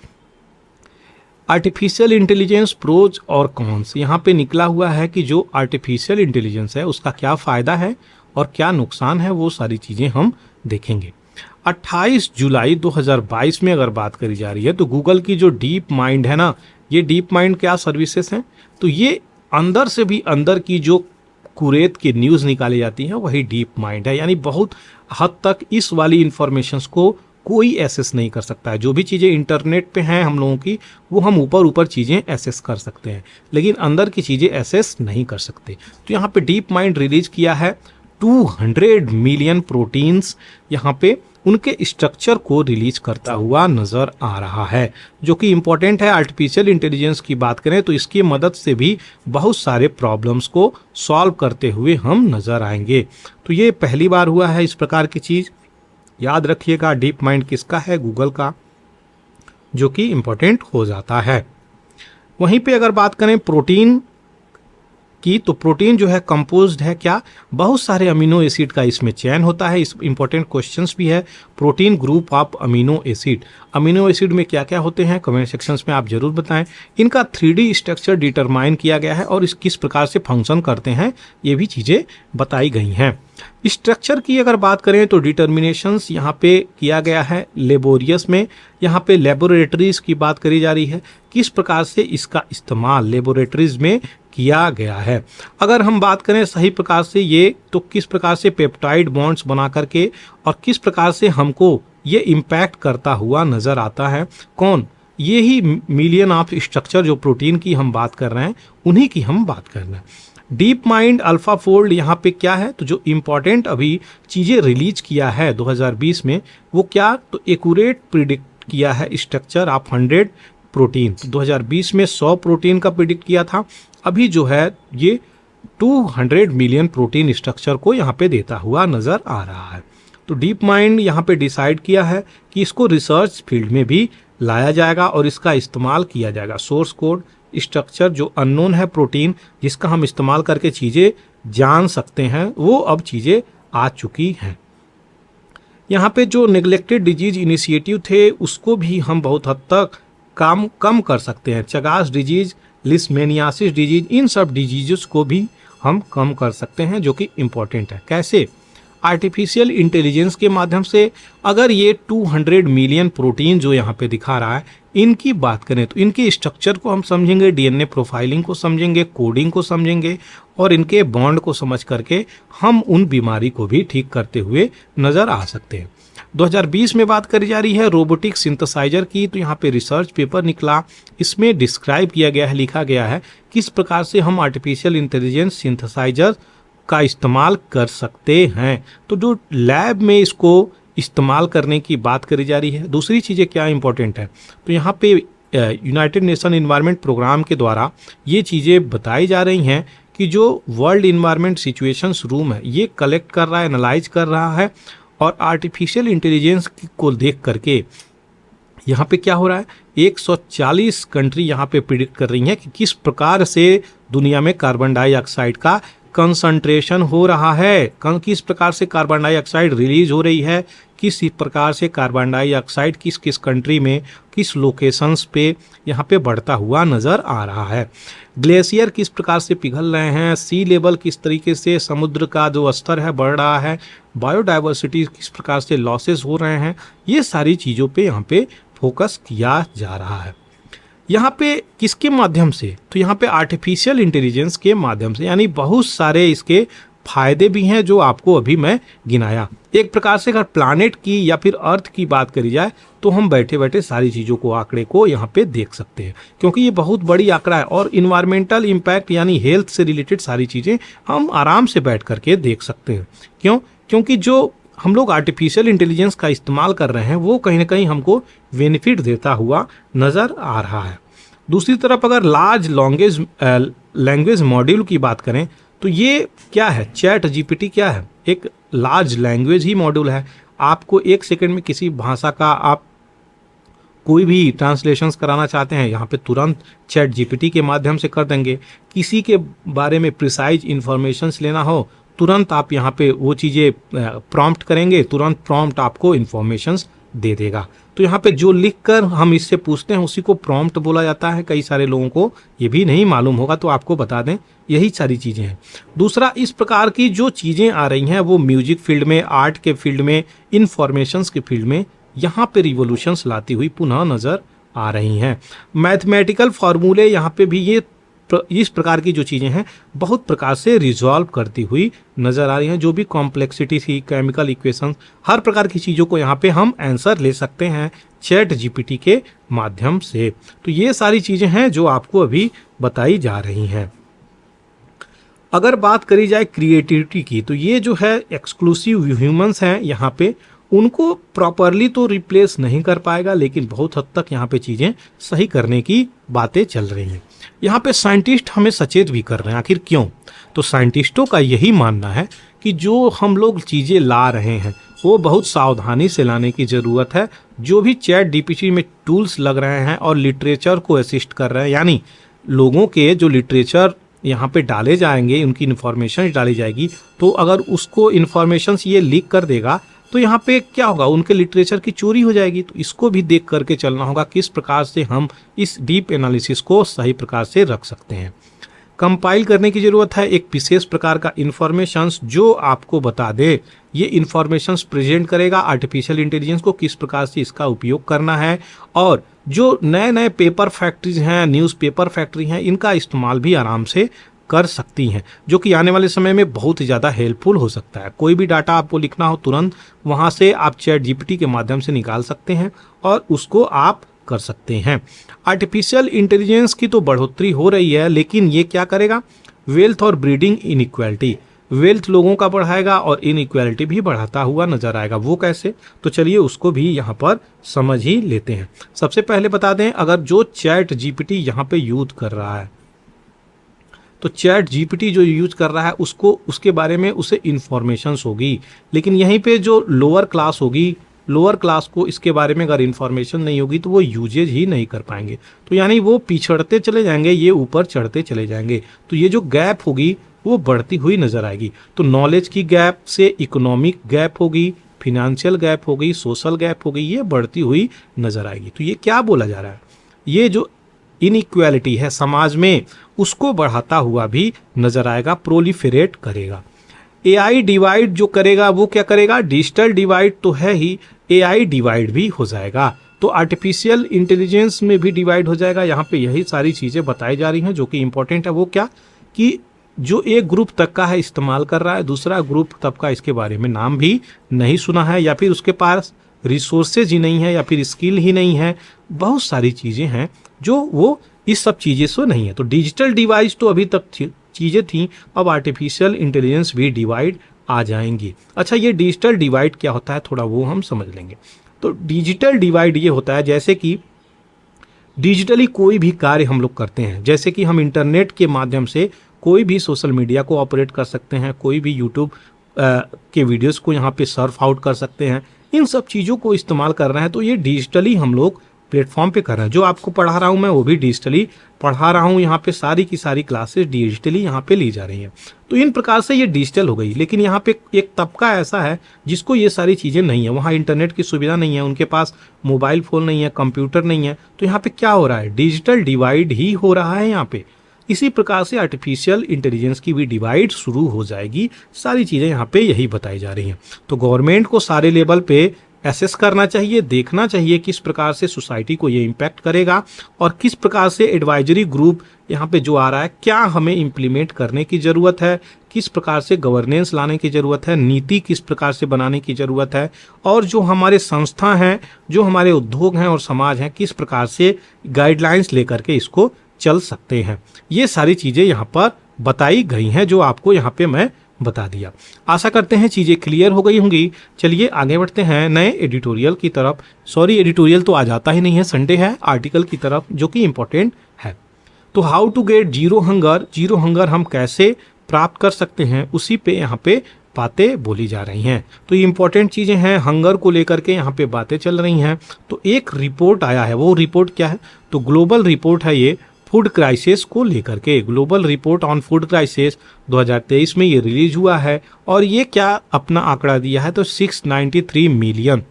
आर्टिफिशियल इंटेलिजेंस प्रोज और कॉन्स यहाँ पे निकला हुआ है कि जो आर्टिफिशियल इंटेलिजेंस है उसका क्या फ़ायदा है और क्या नुकसान है, वो सारी चीज़ें हम देखेंगे। 28 जुलाई 2022 में अगर बात करी जा रही है तो गूगल की जो डीप माइंड है ना, ये डीप माइंड क्या सर्विसेज हैं? तो ये अंदर से भी अंदर की जो कुरेद की न्यूज़ निकाली जाती है वही डीप माइंड है। यानी बहुत हद तक इस वाली इंफॉर्मेशंस को कोई एसेस नहीं कर सकता है। जो भी चीज़ें इंटरनेट पे हैं हम लोगों की, वो हम ऊपर ऊपर चीज़ें एसेस कर सकते हैं लेकिन अंदर की चीज़ें एसेस नहीं कर सकते। तो यहाँ पे डीप माइंड रिलीज किया है 200 मिलियन प्रोटीन्स यहाँ पे उनके स्ट्रक्चर को रिलीज करता हुआ नज़र आ रहा है, जो कि इम्पोर्टेंट है। आर्टिफिशियल इंटेलिजेंस की बात करें तो इसकी मदद से भी बहुत सारे प्रॉब्लम्स को सॉल्व करते हुए हम नज़र आएंगे। तो ये पहली बार हुआ है इस प्रकार की चीज़। याद रखिएगा डीप माइंड किसका है? गूगल का, जो कि इम्पोर्टेंट हो जाता है। वहीं पे अगर बात करें प्रोटीन की, तो प्रोटीन जो है कंपोज्ड है क्या? बहुत सारे अमीनो एसिड का इसमें चयन होता है। इस इंपॉर्टेंट क्वेश्चंस भी है। Protein group of amino acid, amino acid में क्या क्या होते हैं कमेंट सेक्शंस में आप जरूर बताएं। इनका 3D स्ट्रक्चर डिटरमाइन किया गया है और इस किस प्रकार से फंक्शन करते हैं ये भी चीज़ें बताई गई हैं। स्ट्रक्चर की अगर बात करें तो डिटर्मिनेशंस यहाँ पे किया गया है लेबोरियस में। यहाँ पे लेबोरेटरीज की बात करी जा रही है, किस प्रकार से इसका इस्तेमाल लेबोरेटरीज में किया गया है। अगर हम बात करें सही प्रकार से ये, तो किस प्रकार से पेप्टाइड बॉन्ड्स बना करके और किस प्रकार से हमको ये इम्पैक्ट करता हुआ नज़र आता है। कौन? ये ही मिलियन ऑफ स्ट्रक्चर जो प्रोटीन की हम बात कर रहे हैं उन्हीं की हम बात कर रहे हैं। डीप माइंड अल्फा फोल्ड यहाँ पे क्या है? तो जो इम्पोर्टेंट अभी चीज़ें रिलीज किया है 2020 में वो क्या? तो एक्यूरेट प्रिडिक्ट किया है स्ट्रक्चर ऑफ 100 प्रोटीन। 2020 में 100 प्रोटीन का प्रिडिक्ट किया था, अभी जो है ये 200 मिलियन प्रोटीन स्ट्रक्चर को यहाँ पे देता हुआ नज़र आ रहा है। तो डीप माइंड यहाँ पे डिसाइड किया है कि इसको रिसर्च फील्ड में भी लाया जाएगा और इसका इस्तेमाल किया जाएगा। सोर्स कोड स्ट्रक्चर जो अननोन है प्रोटीन जिसका हम इस्तेमाल करके चीज़ें जान सकते हैं, वो अब चीज़ें आ चुकी हैं। यहाँ पे जो नेग्लेक्टेड डिजीज इनिशिएटिव थे उसको भी हम बहुत हद तक कम कर सकते हैं। चगास डिजीज, लिस्मेनियासिस डिजीज, इन सब डिजीज़ को भी हम कम कर सकते हैं, जो कि इम्पोर्टेंट है। कैसे? आर्टिफिशियल इंटेलिजेंस के माध्यम से अगर ये 200 मिलियन प्रोटीन जो यहाँ पे दिखा रहा है, इनकी बात करें तो इनके स्ट्रक्चर को हम समझेंगे, डीएनए प्रोफाइलिंग को समझेंगे, कोडिंग को समझेंगे और इनके बॉन्ड को समझ करके हम उन बीमारी को भी ठीक करते हुए नज़र आ सकते हैं। 2020 में बात करी जा रही है रोबोटिक सिंथेसाइजर की, तो यहाँ पे रिसर्च पेपर निकला, इसमें डिस्क्राइब किया गया है, लिखा गया है किस प्रकार से हम आर्टिफिशियल इंटेलिजेंस सिंथेसाइजर का इस्तेमाल कर सकते हैं। तो जो लैब में इसको इस्तेमाल करने की बात करी जा रही है। दूसरी चीज़ें क्या इंपॉर्टेंट है, तो यहाँ पे यूनाइटेड नेशन इन्वायरमेंट प्रोग्राम के द्वारा ये चीज़ें बताई जा रही हैं कि जो वर्ल्ड इन्वायरमेंट सिचुएशंस रूम है ये कलेक्ट कर रहा है, एनालाइज कर रहा है और आर्टिफिशियल इंटेलिजेंस को देख करके यहाँ पे क्या हो रहा है, 140 कंट्री यहाँ पे प्रिडिक्ट कर रही हैं कि किस प्रकार से दुनिया में कार्बन डाइऑक्साइड का कंसंट्रेशन हो रहा है, किस प्रकार से कार्बन डाइऑक्साइड रिलीज हो रही है, किस प्रकार से कार्बन डाइऑक्साइड किस किस कंट्री में किस लोकेशंस पे यहाँ पे बढ़ता हुआ नज़र आ रहा है, ग्लेशियर किस प्रकार से पिघल रहे हैं, सी लेवल किस तरीके से समुद्र का जो स्तर है बढ़ रहा है, बायोडाइवर्सिटी किस प्रकार से लॉसेस हो रहे हैं, ये सारी चीज़ों पे यहाँ पे फोकस किया जा रहा है। यहाँ पे किसके माध्यम से, तो यहाँ पे आर्टिफिशियल इंटेलिजेंस के माध्यम से, यानी बहुत सारे इसके फायदे भी हैं जो आपको अभी मैं गिनाया। एक प्रकार से अगर प्लानेट की या फिर अर्थ की बात करी जाए तो हम बैठे बैठे सारी चीज़ों को, आंकड़े को यहाँ पे देख सकते हैं, क्योंकि ये बहुत बड़ी आंकड़ा है और इन्वायरमेंटल इम्पैक्ट यानी हेल्थ से रिलेटेड सारी चीज़ें हम आराम से बैठ करके देख सकते हैं। क्यों? क्योंकि जो हम लोग आर्टिफिशियल इंटेलिजेंस का इस्तेमाल कर रहे हैं वो कहीं ना कहीं हमको बेनिफिट देता हुआ नज़र आ रहा है। दूसरी तरफ अगर लार्ज लैंग्वेज मॉड्यूल की बात करें तो ये क्या है, चैट जीपीटी क्या है, एक लार्ज लैंग्वेज ही मॉड्यूल है। आपको 1 सेकंड में किसी भाषा का आप कोई भी ट्रांसलेशंस कराना चाहते हैं यहाँ पे तुरंत चैट जीपीटी के माध्यम से कर देंगे। किसी के बारे में प्रिसाइज इन्फॉर्मेशंस लेना हो तुरंत आप यहाँ पे वो चीज़ें प्रॉम्प्ट करेंगे, तुरंत प्रॉम्प्ट आपको इन्फॉर्मेशंस दे देगा। तो यहाँ पे जो लिख कर हम इससे पूछते हैं उसी को प्रॉम्प्ट बोला जाता है। कई सारे लोगों को ये भी नहीं मालूम होगा तो आपको बता दें, यही सारी चीज़ें हैं। दूसरा, इस प्रकार की जो चीज़ें आ रही हैं वो म्यूजिक फील्ड में, आर्ट के फील्ड में, इंफॉर्मेशंस के फील्ड में यहाँ पे रिवोल्यूशंस लाती हुई पुनः नज़र आ रही हैं। मैथमेटिकल फार्मूले यहाँ पे भी ये इस प्रकार की जो चीज़ें हैं बहुत प्रकार से रिजॉल्व करती हुई नज़र आ रही हैं। जो भी कॉम्प्लेक्सिटी थी, केमिकल इक्वेशंस, हर प्रकार की चीज़ों को यहाँ पे हम आंसर ले सकते हैं चैट जीपीटी के माध्यम से। तो ये सारी चीज़ें हैं जो आपको अभी बताई जा रही हैं। अगर बात करी जाए क्रिएटिविटी की, तो ये जो है एक्सक्लूसिव ह्यूमंस हैं यहाँ पे, उनको प्रॉपरली तो रिप्लेस नहीं कर पाएगा, लेकिन बहुत हद तक यहाँ पे चीज़ें सही करने की बातें चल रही हैं। यहाँ पे साइंटिस्ट हमें सचेत भी कर रहे हैं। आखिर क्यों? तो साइंटिस्टों का यही मानना है कि जो हम लोग चीज़ें ला रहे हैं वो बहुत सावधानी से लाने की ज़रूरत है। जो भी चैट जीपीटी में टूल्स लग रहे हैं और लिटरेचर को असिस्ट कर रहे हैं, यानी लोगों के जो लिटरेचर यहाँ पे डाले जाएंगे, उनकी इन्फॉर्मेशन डाली जाएगी, तो अगर उसको इन्फॉर्मेशंस ये लीक कर देगा तो यहाँ पे क्या होगा, उनके लिटरेचर की चोरी हो जाएगी। तो इसको भी देख करके चलना होगा किस प्रकार से हम इस डीप एनालिसिस को सही प्रकार से रख सकते हैं। कंपाइल करने की ज़रूरत है एक विशेष प्रकार का इन्फॉर्मेशंस जो आपको बता दे, ये इन्फॉर्मेशंस प्रेजेंट करेगा आर्टिफिशियल इंटेलिजेंस को किस प्रकार से इसका उपयोग करना है। और जो नए नए पेपर फैक्ट्रीज हैं, न्यूज़पेपर फैक्ट्री हैं, इनका इस्तेमाल भी आराम से कर सकती हैं, जो कि आने वाले समय में बहुत ही ज़्यादा हेल्पफुल हो सकता है। कोई भी डाटा आपको लिखना हो तुरंत वहाँ से आप चैट जीपीटी के माध्यम से निकाल सकते हैं और उसको आप कर सकते हैं। आर्टिफिशियल इंटेलिजेंस की तो बढ़ोतरी हो रही है, लेकिन ये क्या करेगा, वेल्थ और ब्रीडिंग इनइक्वालिटी, वेल्थ लोगों का बढ़ाएगा और इनइक्वालिटी भी बढ़ाता हुआ नजर आएगा। वो कैसे, तो चलिए उसको भी यहाँ पर समझ ही लेते हैं। सबसे पहले बता दें, अगर जो चैट जीपीटी यहाँ पे यूज कर रहा है, तो चैट जीपीटी जो यूज कर रहा है उसको, उसके बारे में उसे इन्फॉर्मेशंस होगी, लेकिन यहीं पे जो लोअर क्लास होगी, लोअर क्लास को इसके बारे में अगर इन्फॉर्मेशन नहीं होगी तो वो यूजेज ही नहीं कर पाएंगे। तो यानी वो पिछड़ते चले जाएंगे, ये ऊपर चढ़ते चले जाएंगे। तो ये जो गैप होगी वो बढ़ती हुई नजर आएगी। तो नॉलेज की गैप से इकोनॉमिक गैप होगी, फिनेंशियल गैप होगी, सोशल गैप होगी, ये बढ़ती हुई नजर आएगी। तो ये क्या बोला जा रहा है, ये जो इनइक्वालिटी है समाज में उसको बढ़ाता हुआ भी नजर आएगा, प्रोलिफरेट करेगा। AI डिवाइड जो करेगा वो क्या करेगा, डिजिटल डिवाइड तो है ही, AI डिवाइड भी हो जाएगा, तो आर्टिफिशियल इंटेलिजेंस में भी डिवाइड हो जाएगा। यहाँ पे यही सारी चीज़ें बताई जा रही हैं जो कि इंपॉर्टेंट है। वो क्या कि जो एक ग्रुप तक का है इस्तेमाल कर रहा है, दूसरा ग्रुप तब का इसके बारे में नाम भी नहीं सुना है, या फिर उसके पास रिसोर्सेज ही नहीं है, या फिर स्किल ही नहीं है। बहुत सारी चीज़ें हैं जो वो इस सब चीज़ें से नहीं है। तो डिजिटल डिवाइस तो अभी तक चीज़ें थी, अब आर्टिफिशियल इंटेलिजेंस भी डिवाइड आ जाएंगी। अच्छा, ये डिजिटल डिवाइड क्या होता है थोड़ा वो हम समझ लेंगे। तो डिजिटल डिवाइड ये होता है जैसे कि डिजिटली कोई भी कार्य हम लोग करते हैं, जैसे कि हम इंटरनेट के माध्यम से कोई भी सोशल मीडिया को ऑपरेट कर सकते हैं, कोई भी यूट्यूब के वीडियोस को यहाँ पे सर्फ आउट कर सकते हैं, इन सब चीज़ों को इस्तेमाल कर रहे हैं। तो ये डिजिटली हम लोग प्लेटफॉर्म पे कर रहे हैं। जो आपको पढ़ा रहा हूँ मैं वो भी डिजिटली पढ़ा रहा हूँ, यहाँ पे सारी की सारी क्लासेस डिजिटली यहाँ पे ली जा रही हैं। तो इन प्रकार से ये डिजिटल हो गई। लेकिन यहाँ पे एक तबका ऐसा है जिसको ये सारी चीज़ें नहीं है, वहाँ इंटरनेट की सुविधा नहीं है, उनके पास मोबाइल फ़ोन नहीं है, कंप्यूटर नहीं है। तो यहाँ पे क्या हो रहा है, डिजिटल डिवाइड ही हो रहा है यहाँ पे। इसी प्रकार से आर्टिफिशियल इंटेलिजेंस की भी डिवाइड शुरू हो जाएगी। सारी चीज़ें यहाँ पे यही बताई जा रही हैं। तो गवर्नमेंट को सारे लेवल पे एसेस करना चाहिए, देखना चाहिए किस प्रकार से सोसाइटी को ये इम्पैक्ट करेगा और किस प्रकार से एडवाइजरी ग्रुप यहाँ पे जो आ रहा है क्या हमें इम्प्लीमेंट करने की ज़रूरत है, किस प्रकार से गवर्नेंस लाने की ज़रूरत है, नीति किस प्रकार से बनाने की ज़रूरत है, और जो हमारे संस्था हैं, जो हमारे उद्योग हैं और समाज हैं, किस प्रकार से गाइडलाइंस लेकर के इसको चल सकते हैं। ये सारी चीज़ें यहाँ पर बताई गई हैं जो आपको यहाँ पे मैं बता दिया। आशा करते हैं चीज़ें क्लियर हो गई होंगी। चलिए आगे बढ़ते हैं नए एडिटोरियल की तरफ। सॉरी, एडिटोरियल तो आ जाता ही नहीं है, संडे है, आर्टिकल की तरफ जो कि इम्पोर्टेंट है। तो how to get zero hunger, zero hunger हम कैसे प्राप्त कर सकते हैं, उसी पे यहाँ पे बातें बोली जा रही हैं। तो ये इंपॉर्टेंट चीज़ें हैं, हंगर को लेकर के यहाँ पे बातें चल रही हैं। तो एक रिपोर्ट आया है, वो रिपोर्ट क्या है, तो ग्लोबल रिपोर्ट है ये फूड क्राइसिस को लेकर के। Global report on food crisis 2023 में ये रिलीज हुआ है और ये क्या अपना आंकड़ा दिया है, तो 693 मिलियन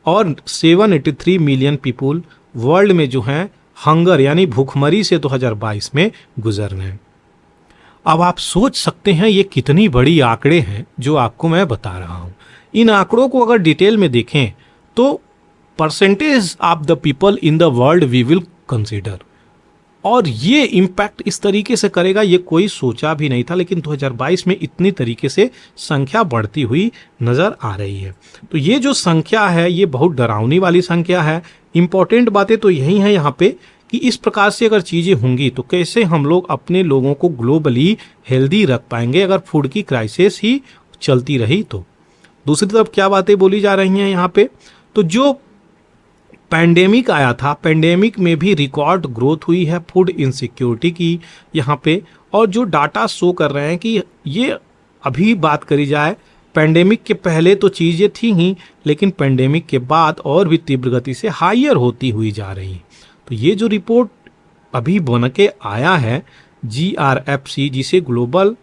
और 783 मिलियन पीपुल वर्ल्ड में जो हैं हंगर यानी भूखमरी से 2022 में गुजर रहे हैं। अब आप सोच सकते हैं ये कितनी बड़ी आंकड़े हैं जो आपको मैं बता रहा हूँ। इन आंकड़ों को अगर डिटेल में देखें तो percentage of the people in the world we will consider, और ये इम्पैक्ट इस तरीके से करेगा ये कोई सोचा भी नहीं था, लेकिन 2022 में इतनी तरीके से संख्या बढ़ती हुई नज़र आ रही है। तो ये जो संख्या है ये बहुत डरावनी वाली संख्या है। इम्पॉर्टेंट बातें तो यही हैं यहाँ पे कि इस प्रकार से अगर चीज़ें होंगी तो कैसे हम लोग अपने लोगों को ग्लोबली हेल्दी रख पाएंगे अगर फूड की क्राइसिस ही चलती रही तो। दूसरी तरफ क्या बातें बोली जा रही हैं यहाँ पे, तो जो पैंडेमिक आया था, पैंडेमिक में भी रिकॉर्ड ग्रोथ हुई है फूड इनसिक्योरिटी की यहाँ पे, और जो डाटा शो कर रहे हैं कि ये अभी बात करी जाए पैंडेमिक के पहले तो चीज़ें थी ही, लेकिन पैंडेमिक के बाद और भी तीव्र गति से हायर होती हुई जा रही। तो ये जो रिपोर्ट अभी बन के आया है GRFC, जिसे global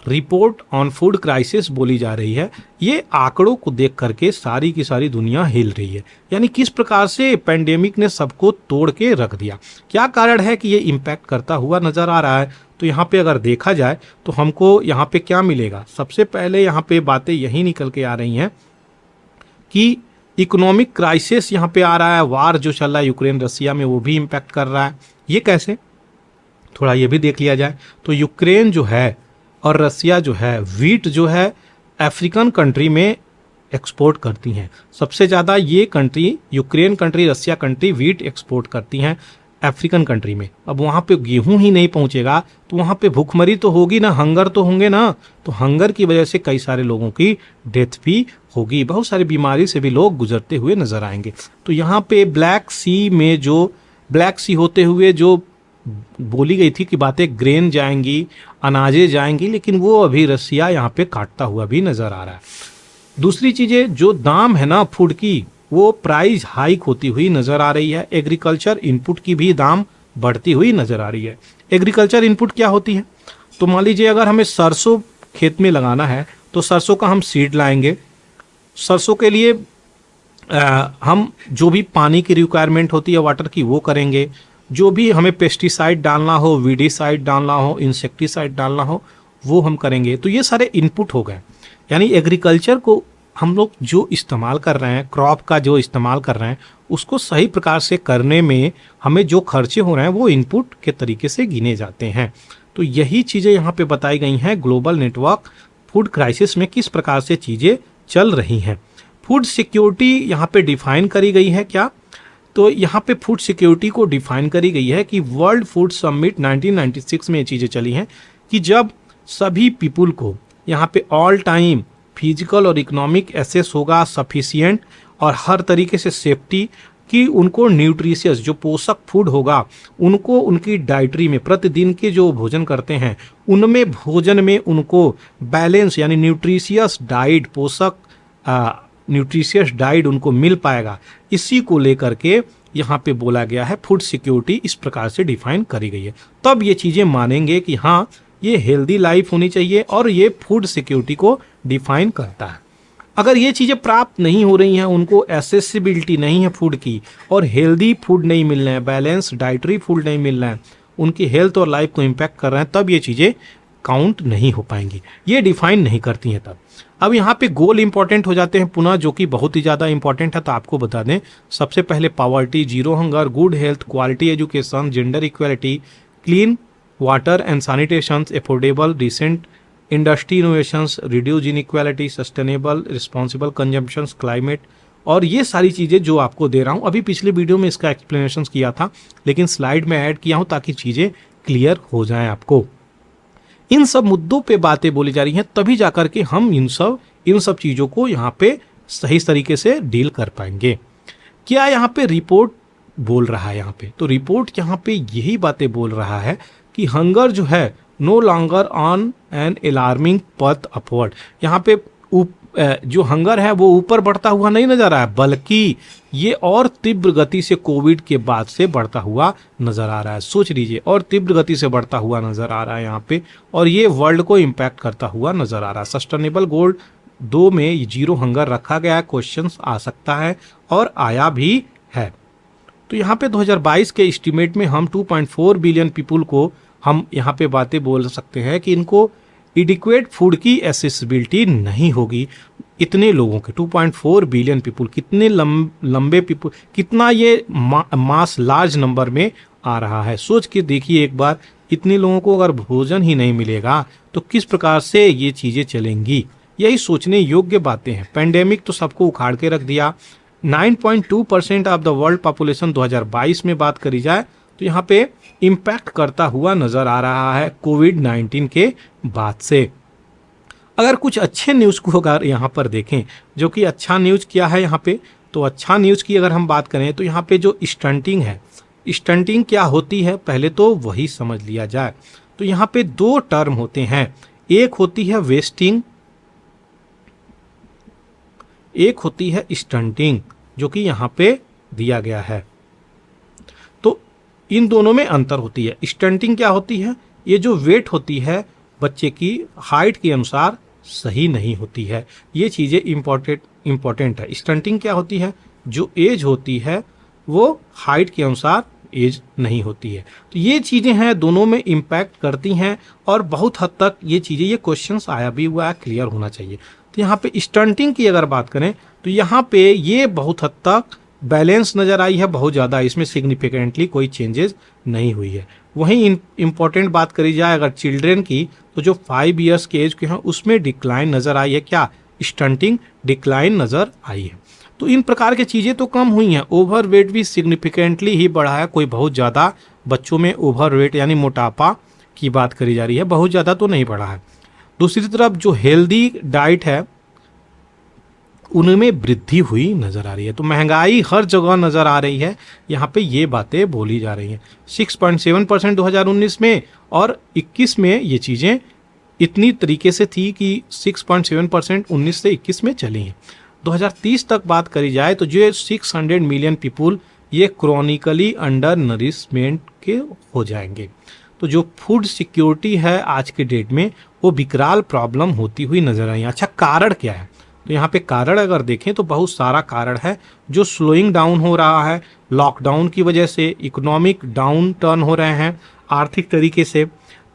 report on food crisis बोली जा रही है, ये आंकड़ों को देख करके सारी की सारी दुनिया हिल रही है। यानी किस प्रकार से पैंडेमिक ने सबको तोड़ के रख दिया, क्या कारण है कि ये इम्पैक्ट करता हुआ नज़र आ रहा है। तो यहाँ पे अगर देखा जाए तो हमको यहाँ पे क्या मिलेगा, सबसे पहले यहाँ पे बातें यही निकल के आ रही हैं कि इकोनॉमिक क्राइसिस यहाँ पे आ रहा है, वार जो चल रहा है यूक्रेन रसिया में वो भी इम्पैक्ट कर रहा है। ये कैसे, थोड़ा ये भी देख लिया जाए। तो यूक्रेन जो है और रसिया जो है वीट जो है अफ्रीकन कंट्री में एक्सपोर्ट करती हैं। सबसे ज़्यादा ये कंट्री यूक्रेन कंट्री, रसिया कंट्री वीट एक्सपोर्ट करती हैं अफ्रीकन कंट्री में। अब वहाँ पे गेहूं ही नहीं पहुँचेगा तो वहाँ पे भूखमरी तो होगी ना, हंगर तो होंगे ना। तो हंगर की वजह से कई सारे लोगों की डेथ भी होगी, बहुत सारी बीमारी से भी लोग गुजरते हुए नजर आएंगे। तो यहाँ पे ब्लैक सी में जो ब्लैक सी होते हुए जो बोली गई थी कि बातें ग्रेन जाएंगी, अनाजें जाएंगी, लेकिन वो अभी रसिया यहाँ पे काटता हुआ भी नज़र आ रहा है। दूसरी चीज़ें जो दाम है ना फूड की, वो प्राइस हाइक होती हुई नज़र आ रही है। एग्रीकल्चर इनपुट की भी दाम बढ़ती हुई नज़र आ रही है। एग्रीकल्चर इनपुट क्या होती है, तो मान लीजिए अगर हमें सरसों खेत में लगाना है तो सरसों का हम सीड लाएंगे। सरसों के लिए हम जो भी पानी की रिक्वायरमेंट होती है वाटर की वो करेंगे, जो भी हमें पेस्टिसाइड डालना हो, वीडीसाइड डालना हो, इंसेक्टिसाइड डालना हो, वो हम करेंगे। तो ये सारे इनपुट हो गए, यानी एग्रीकल्चर को हम लोग जो इस्तेमाल कर रहे हैं, क्रॉप का जो इस्तेमाल कर रहे हैं, उसको सही प्रकार से करने में हमें जो खर्चे हो रहे हैं वो इनपुट के तरीके से गिने जाते हैं। तो यही चीज़ें यहाँ पे बताई गई हैं ग्लोबल नेटवर्क फूड क्राइसिस में किस प्रकार से चीज़ें चल रही हैं। फूड सिक्योरिटी यहाँ पे डिफाइन करी गई है क्या? तो यहाँ पे फूड सिक्योरिटी को डिफाइन करी गई है कि वर्ल्ड फूड समिट 1996 में ये चीज़ें चली हैं कि जब सभी पीपुल को यहाँ पे ऑल टाइम फिजिकल और इकोनॉमिक एसेस होगा सफिशिएंट और हर तरीके से सेफ्टी, कि उनको न्यूट्रिशियस जो पोषक फूड होगा उनको उनकी डाइटरी में प्रतिदिन के जो भोजन करते हैं उनमें भोजन में उनको बैलेंस यानी न्यूट्रिशियस डाइट न्यूट्रिशियस डाइट उनको मिल पाएगा। इसी को लेकर के यहाँ पे बोला गया है फूड सिक्योरिटी इस प्रकार से डिफाइन करी गई है। तब ये चीज़ें मानेंगे कि हाँ ये हेल्दी लाइफ होनी चाहिए और ये फूड सिक्योरिटी को डिफाइन करता है। अगर ये चीज़ें प्राप्त नहीं हो रही हैं, उनको एसेसिबिलिटी नहीं है फूड की और हेल्दी फूड नहीं मिल रहे हैं, बैलेंस डाइटरी फूड नहीं मिल रहे हैं, उनकी हेल्थ और लाइफ को इम्पैक्ट कर रहे हैं, तब ये चीज़ें काउंट नहीं हो पाएंगी, ये डिफाइन नहीं करती हैं तब। अब यहाँ पे गोल इंपॉर्टेंट हो जाते हैं पुनः, जो कि बहुत ही ज़्यादा इंपॉर्टेंट है। तो आपको बता दें, सबसे पहले poverty, zero hunger, good health, quality education, gender equality, clean water and sanitation, affordable decent industry innovations, reduce inequality, sustainable responsible consumptions, climate, और ये सारी चीज़ें जो आपको दे रहा हूँ। अभी पिछले वीडियो में इसका एक्सप्लेनेशन किया था, लेकिन स्लाइड में ऐड किया हूँ ताकि चीज़ें क्लियर हो जाएं आपको। इन सब मुद्दों पे बातें बोली जा रही हैं, तभी जाकर के हम इन सब चीज़ों को यहाँ पे सही तरीके से डील कर पाएंगे। क्या यहाँ पे रिपोर्ट बोल रहा है? यहाँ पे तो रिपोर्ट यहाँ पे यही बातें बोल रहा है कि हंगर जो है no longer on an alarming path upward. यहाँ पे जो हंगर है वो ऊपर बढ़ता हुआ नहीं नजर आ रहा है, बल्कि ये और तीव्र गति से कोविड के बाद से बढ़ता हुआ नजर आ रहा है। सोच लीजिए, और तीव्र गति से बढ़ता हुआ नजर आ रहा है यहाँ पे, और ये वर्ल्ड को इम्पैक्ट करता हुआ नजर आ रहा है। सस्टेनेबल गोल 2 में जीरो हंगर रखा गया है, क्वेश्चन आ सकता है और आया भी है। तो यहाँ पे 2022 के एस्टीमेट में हम 2.4 बिलियन पीपुल को हम यहाँ पे बातें बोल सकते हैं कि इनको एडिक्वेट फूड की एसेसिबिलिटी नहीं होगी। इतने लोगों के 2.4 बिलियन पीपुल, कितने लंबे पीपुल, कितना ये मास लार्ज नंबर में आ रहा है। सोच के देखिए एक बार, इतने लोगों को अगर भोजन ही नहीं मिलेगा तो किस प्रकार से ये चीज़ें चलेंगी। यही सोचने योग्य बातें हैं। पेंडेमिक तो सबको उखाड़ के रख दिया। 9.2% ऑफ द वर्ल्ड पॉपुलेशन 2022 में बात करी जाए तो यहाँ पे इम्पैक्ट करता हुआ नजर आ रहा है कोविड-19 के बाद से। अगर कुछ अच्छे न्यूज़ को अगर यहाँ पर देखें, जो कि अच्छा न्यूज़ क्या है यहाँ पे, तो अच्छा न्यूज़ की अगर हम बात करें तो यहाँ पे जो स्टंटिंग है, स्टंटिंग क्या होती है पहले तो वही समझ लिया जाए। तो यहाँ पे 2 टर्म होते हैं, एक होती है वेस्टिंग, एक होती है स्टंटिंग, जो कि यहाँ पे दिया गया है। तो इन दोनों में अंतर होती है। स्टंटिंग क्या होती है? ये जो वेट होती है बच्चे की हाइट के अनुसार सही नहीं होती है। ये चीज़ें इम्पोर्टेंट है। स्टंटिंग क्या होती है? जो एज होती है वो हाइट के अनुसार एज नहीं होती है। तो ये चीज़ें हैं, दोनों में इम्पैक्ट करती हैं और बहुत हद तक ये चीज़ें, ये क्वेश्चंस आया भी हुआ है, क्लियर होना चाहिए। तो यहाँ पे स्टंटिंग की अगर बात करें तो यहाँ पे ये बहुत हद तक बैलेंस नज़र आई है, बहुत ज़्यादा इसमें सिग्निफिकेंटली कोई चेंजेस नहीं हुई है। वहीं इम्पॉर्टेंट बात करी जाए अगर चिल्ड्रेन की, तो जो 5 इयर्स के एज के हैं उसमें डिक्लाइन नज़र आई है। क्या? स्टंटिंग डिक्लाइन नज़र आई है। तो इन प्रकार की चीज़ें तो कम हुई हैं। ओवरवेट भी सिग्निफिकेंटली ही बढ़ा है, कोई बहुत ज़्यादा बच्चों में ओवरवेट यानी मोटापा की बात करी जा रही है, बहुत ज़्यादा तो नहीं बढ़ा है। दूसरी तरफ जो हेल्दी डाइट है उनमें वृद्धि हुई नज़र आ रही है। तो महंगाई हर जगह नज़र आ रही है, यहाँ पे ये बातें बोली जा रही हैं। 6.7% 2019 में और 21 में ये चीज़ें इतनी तरीके से थी कि 6.7% 19 से 21 में चली हैं। 2030 तक बात करी जाए तो जो 600 मिलियन पीपुल ये क्रॉनिकली अंडर नरिशमेंट के हो जाएंगे। तो जो फूड सिक्योरिटी है आज के डेट में वो विकराल प्रॉब्लम होती हुई नजर आई। अच्छा, कारण क्या है? तो यहाँ पे कारण अगर देखें तो बहुत सारा कारण है जो स्लोइंग डाउन हो रहा है, लॉकडाउन की वजह से इकोनॉमिक डाउन टर्न हो रहे हैं आर्थिक तरीके से,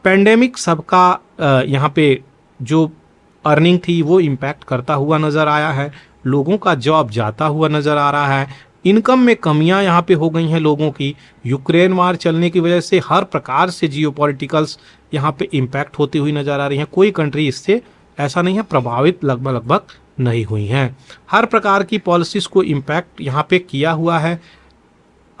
पेंडेमिक सबका यहाँ पे जो अर्निंग थी वो इम्पैक्ट करता हुआ नज़र आया है, लोगों का जॉब जाता हुआ नज़र आ रहा है, इनकम में कमियां यहाँ पे हो गई हैं लोगों की, यूक्रेन वार चलने की वजह से हर प्रकार से जियोपॉलिटिकल्स यहाँ पे इम्पैक्ट होती हुई नज़र आ रही हैं। कोई कंट्री इससे ऐसा नहीं है प्रभावित लगभग नहीं हुई हैं। हर प्रकार की पॉलिसीज़ को इम्पैक्ट यहाँ पे किया हुआ है।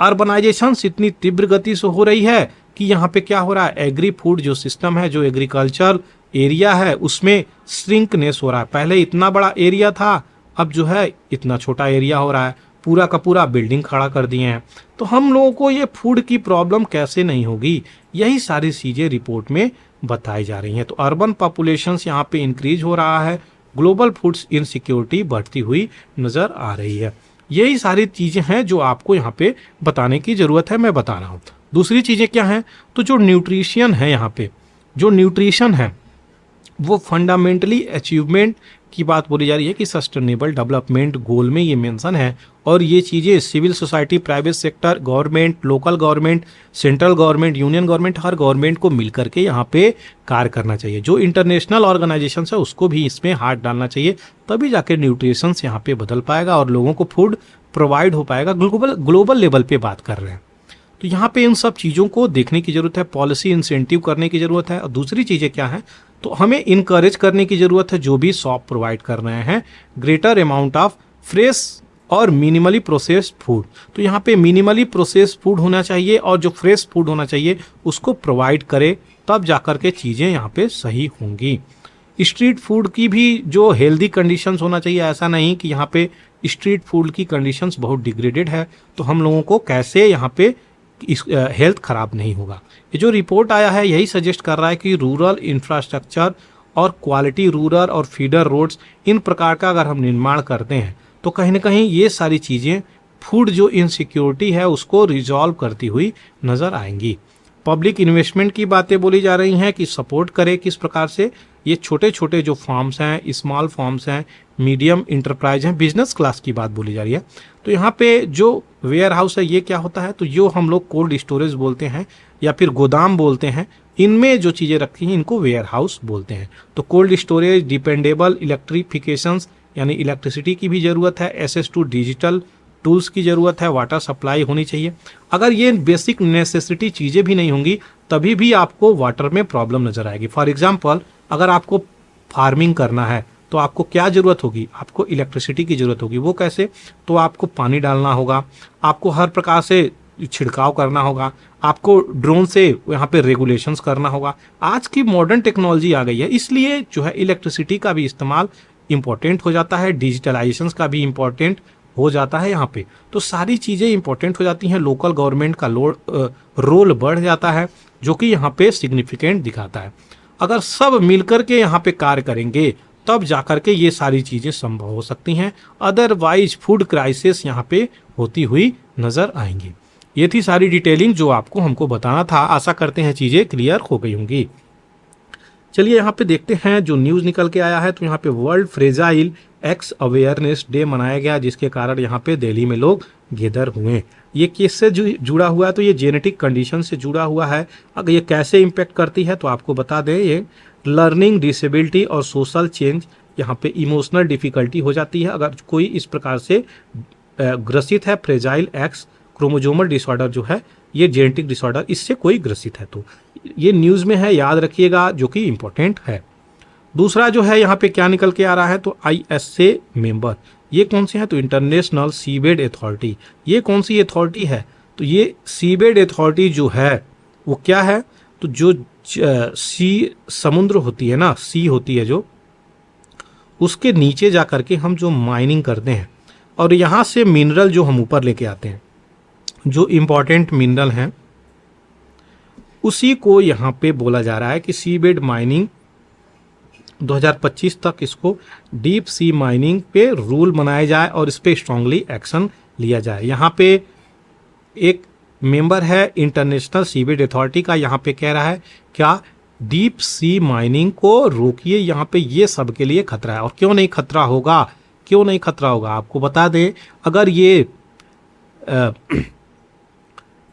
अर्बनाइजेशन इतनी तीव्र गति से हो रही है कि यहाँ पे क्या हो रहा है, एग्री फूड जो सिस्टम है, जो एग्रीकल्चर एरिया है, उसमें श्रिंकनेस हो रहा है। पहले इतना बड़ा एरिया था, अब जो है इतना छोटा एरिया हो रहा है, पूरा का पूरा बिल्डिंग खड़ा कर दिए हैं। तो हम लोगों को ये फूड की प्रॉब्लम कैसे नहीं होगी, यही सारी चीज़ें रिपोर्ट में बताई जा रही हैं। तो अर्बन पॉपुलेशन यहाँ पे इंक्रीज हो रहा है, ग्लोबल फूड्स इनसिक्योरिटी बढ़ती हुई नज़र आ रही है। यही सारी चीज़ें हैं जो आपको यहाँ पे बताने की ज़रूरत है, मैं बता रहा हूँ। दूसरी चीज़ें क्या हैं, तो जो न्यूट्रिशन है यहाँ पे, जो न्यूट्रिशन है वो फंडामेंटली अचीवमेंट की बात बोली जा रही है कि सस्टेनेबल डेवलपमेंट गोल में ये मेंशन है। और ये चीज़ें civil society, private sector, government, local government, central government, union government, हर गवर्नमेंट को मिलकर के यहाँ पे कार्य करना चाहिए। जो इंटरनेशनल ऑर्गेनाइजेशन है उसको भी इसमें हाथ डालना चाहिए, तभी जाकर न्यूट्रिशन यहाँ पे बदल पाएगा और लोगों को फूड प्रोवाइड हो पाएगा। ग्लोबल लेवल पे बात कर रहे हैं, तो यहाँ पे इन सब चीज़ों को देखने की ज़रूरत है, पॉलिसी इंसेंटिव करने की ज़रूरत है। और दूसरी चीज़ें क्या है, तो हमें इनकरेज करने की ज़रूरत है जो भी शॉप प्रोवाइड कर रहे हैं, ग्रेटर अमाउंट ऑफ फ्रेश और मिनिमली प्रोसेस्ड फूड। तो यहाँ पे मिनिमली प्रोसेस्ड फूड होना चाहिए और जो फ्रेश फूड होना चाहिए उसको प्रोवाइड करे, तब जाकर के चीज़ें यहाँ पे सही होंगी। स्ट्रीट फूड की भी जो हेल्दी कंडीशंस होना चाहिए, ऐसा नहीं कि यहाँ पे स्ट्रीट फूड की कंडीशंस बहुत डिग्रेडेड है, तो हम लोगों को कैसे यहाँ पे हेल्थ खराब नहीं होगा। ये जो रिपोर्ट आया है यही सजेस्ट कर रहा है कि रूरल इंफ्रास्ट्रक्चर और क्वालिटी रूरल और फीडर रोड्स, इन प्रकार का अगर हम निर्माण करते हैं तो कहीं ना कहीं ये सारी चीज़ें फूड जो इनसिक्योरिटी है उसको रिजॉल्व करती हुई नज़र आएंगी। पब्लिक इन्वेस्टमेंट की बातें बोली जा रही हैं कि सपोर्ट करे किस प्रकार से। ये छोटे छोटे जो फार्म्स हैं, स्मॉल फार्म्स हैं, मीडियम इंटरप्राइज हैं, बिजनेस क्लास की बात बोली जा रही है। तो यहाँ पे जो वेयर हाउस है ये क्या होता है, तो जो हम लोग कोल्ड स्टोरेज बोलते हैं या फिर गोदाम बोलते हैं, इनमें जो चीज़ें रखी हैं इनको वेयर हाउस बोलते हैं। तो कोल्ड स्टोरेज, डिपेंडेबल इलेक्ट्रिफिकेशंस यानी इलेक्ट्रिसिटी की भी ज़रूरत है, एक्सेस टू डिजिटल टूल्स की ज़रूरत है, वाटर सप्लाई होनी चाहिए। अगर ये बेसिक नेसेसिटी चीज़ें भी नहीं होंगी तभी भी आपको वाटर में प्रॉब्लम नज़र आएगी। फॉर एग्जांपल, अगर आपको फार्मिंग करना है तो आपको क्या ज़रूरत होगी, आपको इलेक्ट्रिसिटी की ज़रूरत होगी। वो कैसे, तो आपको पानी डालना होगा, आपको हर प्रकार से छिड़काव करना होगा, आपको ड्रोन से यहाँ पे रेगुलेशंस करना होगा। आज की मॉडर्न टेक्नोलॉजी आ गई है, इसलिए जो है इलेक्ट्रिसिटी का भी इस्तेमाल इम्पोर्टेंट हो जाता है, डिजिटलाइजेशन का भी इम्पोर्टेंट हो जाता है यहाँ पे। तो सारी चीज़ें इंपॉर्टेंट हो जाती हैं, लोकल गवर्नमेंट का रोल बढ़ जाता है, जो कि यहाँ पे सिग्निफिकेंट दिखाता है। अगर सब मिलकर के यहाँ पे कार्य करेंगे तब जाकर के ये सारी चीज़ें संभव हो सकती हैं, अदरवाइज फूड क्राइसिस यहाँ पे होती हुई नज़र आएंगी। ये थी सारी डिटेलिंग जो आपको हमको बताना था। आशा करते हैं चीज़ें क्लियर हो गई होंगी। चलिए यहाँ पे देखते हैं जो न्यूज़ निकल के आया है। तो यहाँ पे world fragile x awareness day मनाया गया, जिसके कारण यहाँ पे दिल्ली में लोग गैदर हुए। ये किससे जुड़ा हुआ है, तो ये जेनेटिक कंडीशन से जुड़ा हुआ है। अगर ये कैसे इम्पेक्ट करती है तो आपको बता दें, ये लर्निंग डिसेबिलिटी और सोशल चेंज, यहाँ पे इमोशनल डिफ़िकल्टी हो जाती है अगर कोई इस प्रकार से ग्रसित है। फ्रेजाइल एक्स क्रोमोजोमल डिसऑर्डर जो है ये जेनेटिक डिसऑर्डर, इससे कोई ग्रसित है। तो ये न्यूज़ में है, याद रखिएगा, जो कि इम्पोर्टेंट है। दूसरा जो है यहाँ पे क्या निकल के आ रहा है, तो ISA मेंबर, ये कौन से हैं, तो इंटरनेशनल सीबेड अथॉरिटी। ये कौन सी अथॉरिटी है, तो ये सीबेड अथॉरिटी जो है वो क्या है, तो जो सी समुद्र होती है ना, सी होती है जो, उसके नीचे जा कर के हम जो माइनिंग करते हैं और यहाँ से मिनरल जो हम ऊपर लेके आते हैं, जो इम्पॉर्टेंट मिनरल हैं, उसी को यहाँ पे बोला जा रहा है कि सीबेड माइनिंग 2025 तक इसको डीप सी माइनिंग पे रूल बनाया जाए और इस पे स्ट्रांगली एक्शन लिया जाए। यहाँ पे एक मेंबर है इंटरनेशनल सीबेड अथॉरिटी का, यहाँ पे कह रहा है क्या, डीप सी माइनिंग को रोकिए, यहाँ पे ये सबके लिए खतरा है। और क्यों नहीं खतरा होगा, क्यों नहीं खतरा होगा? आपको बता दें, अगर ये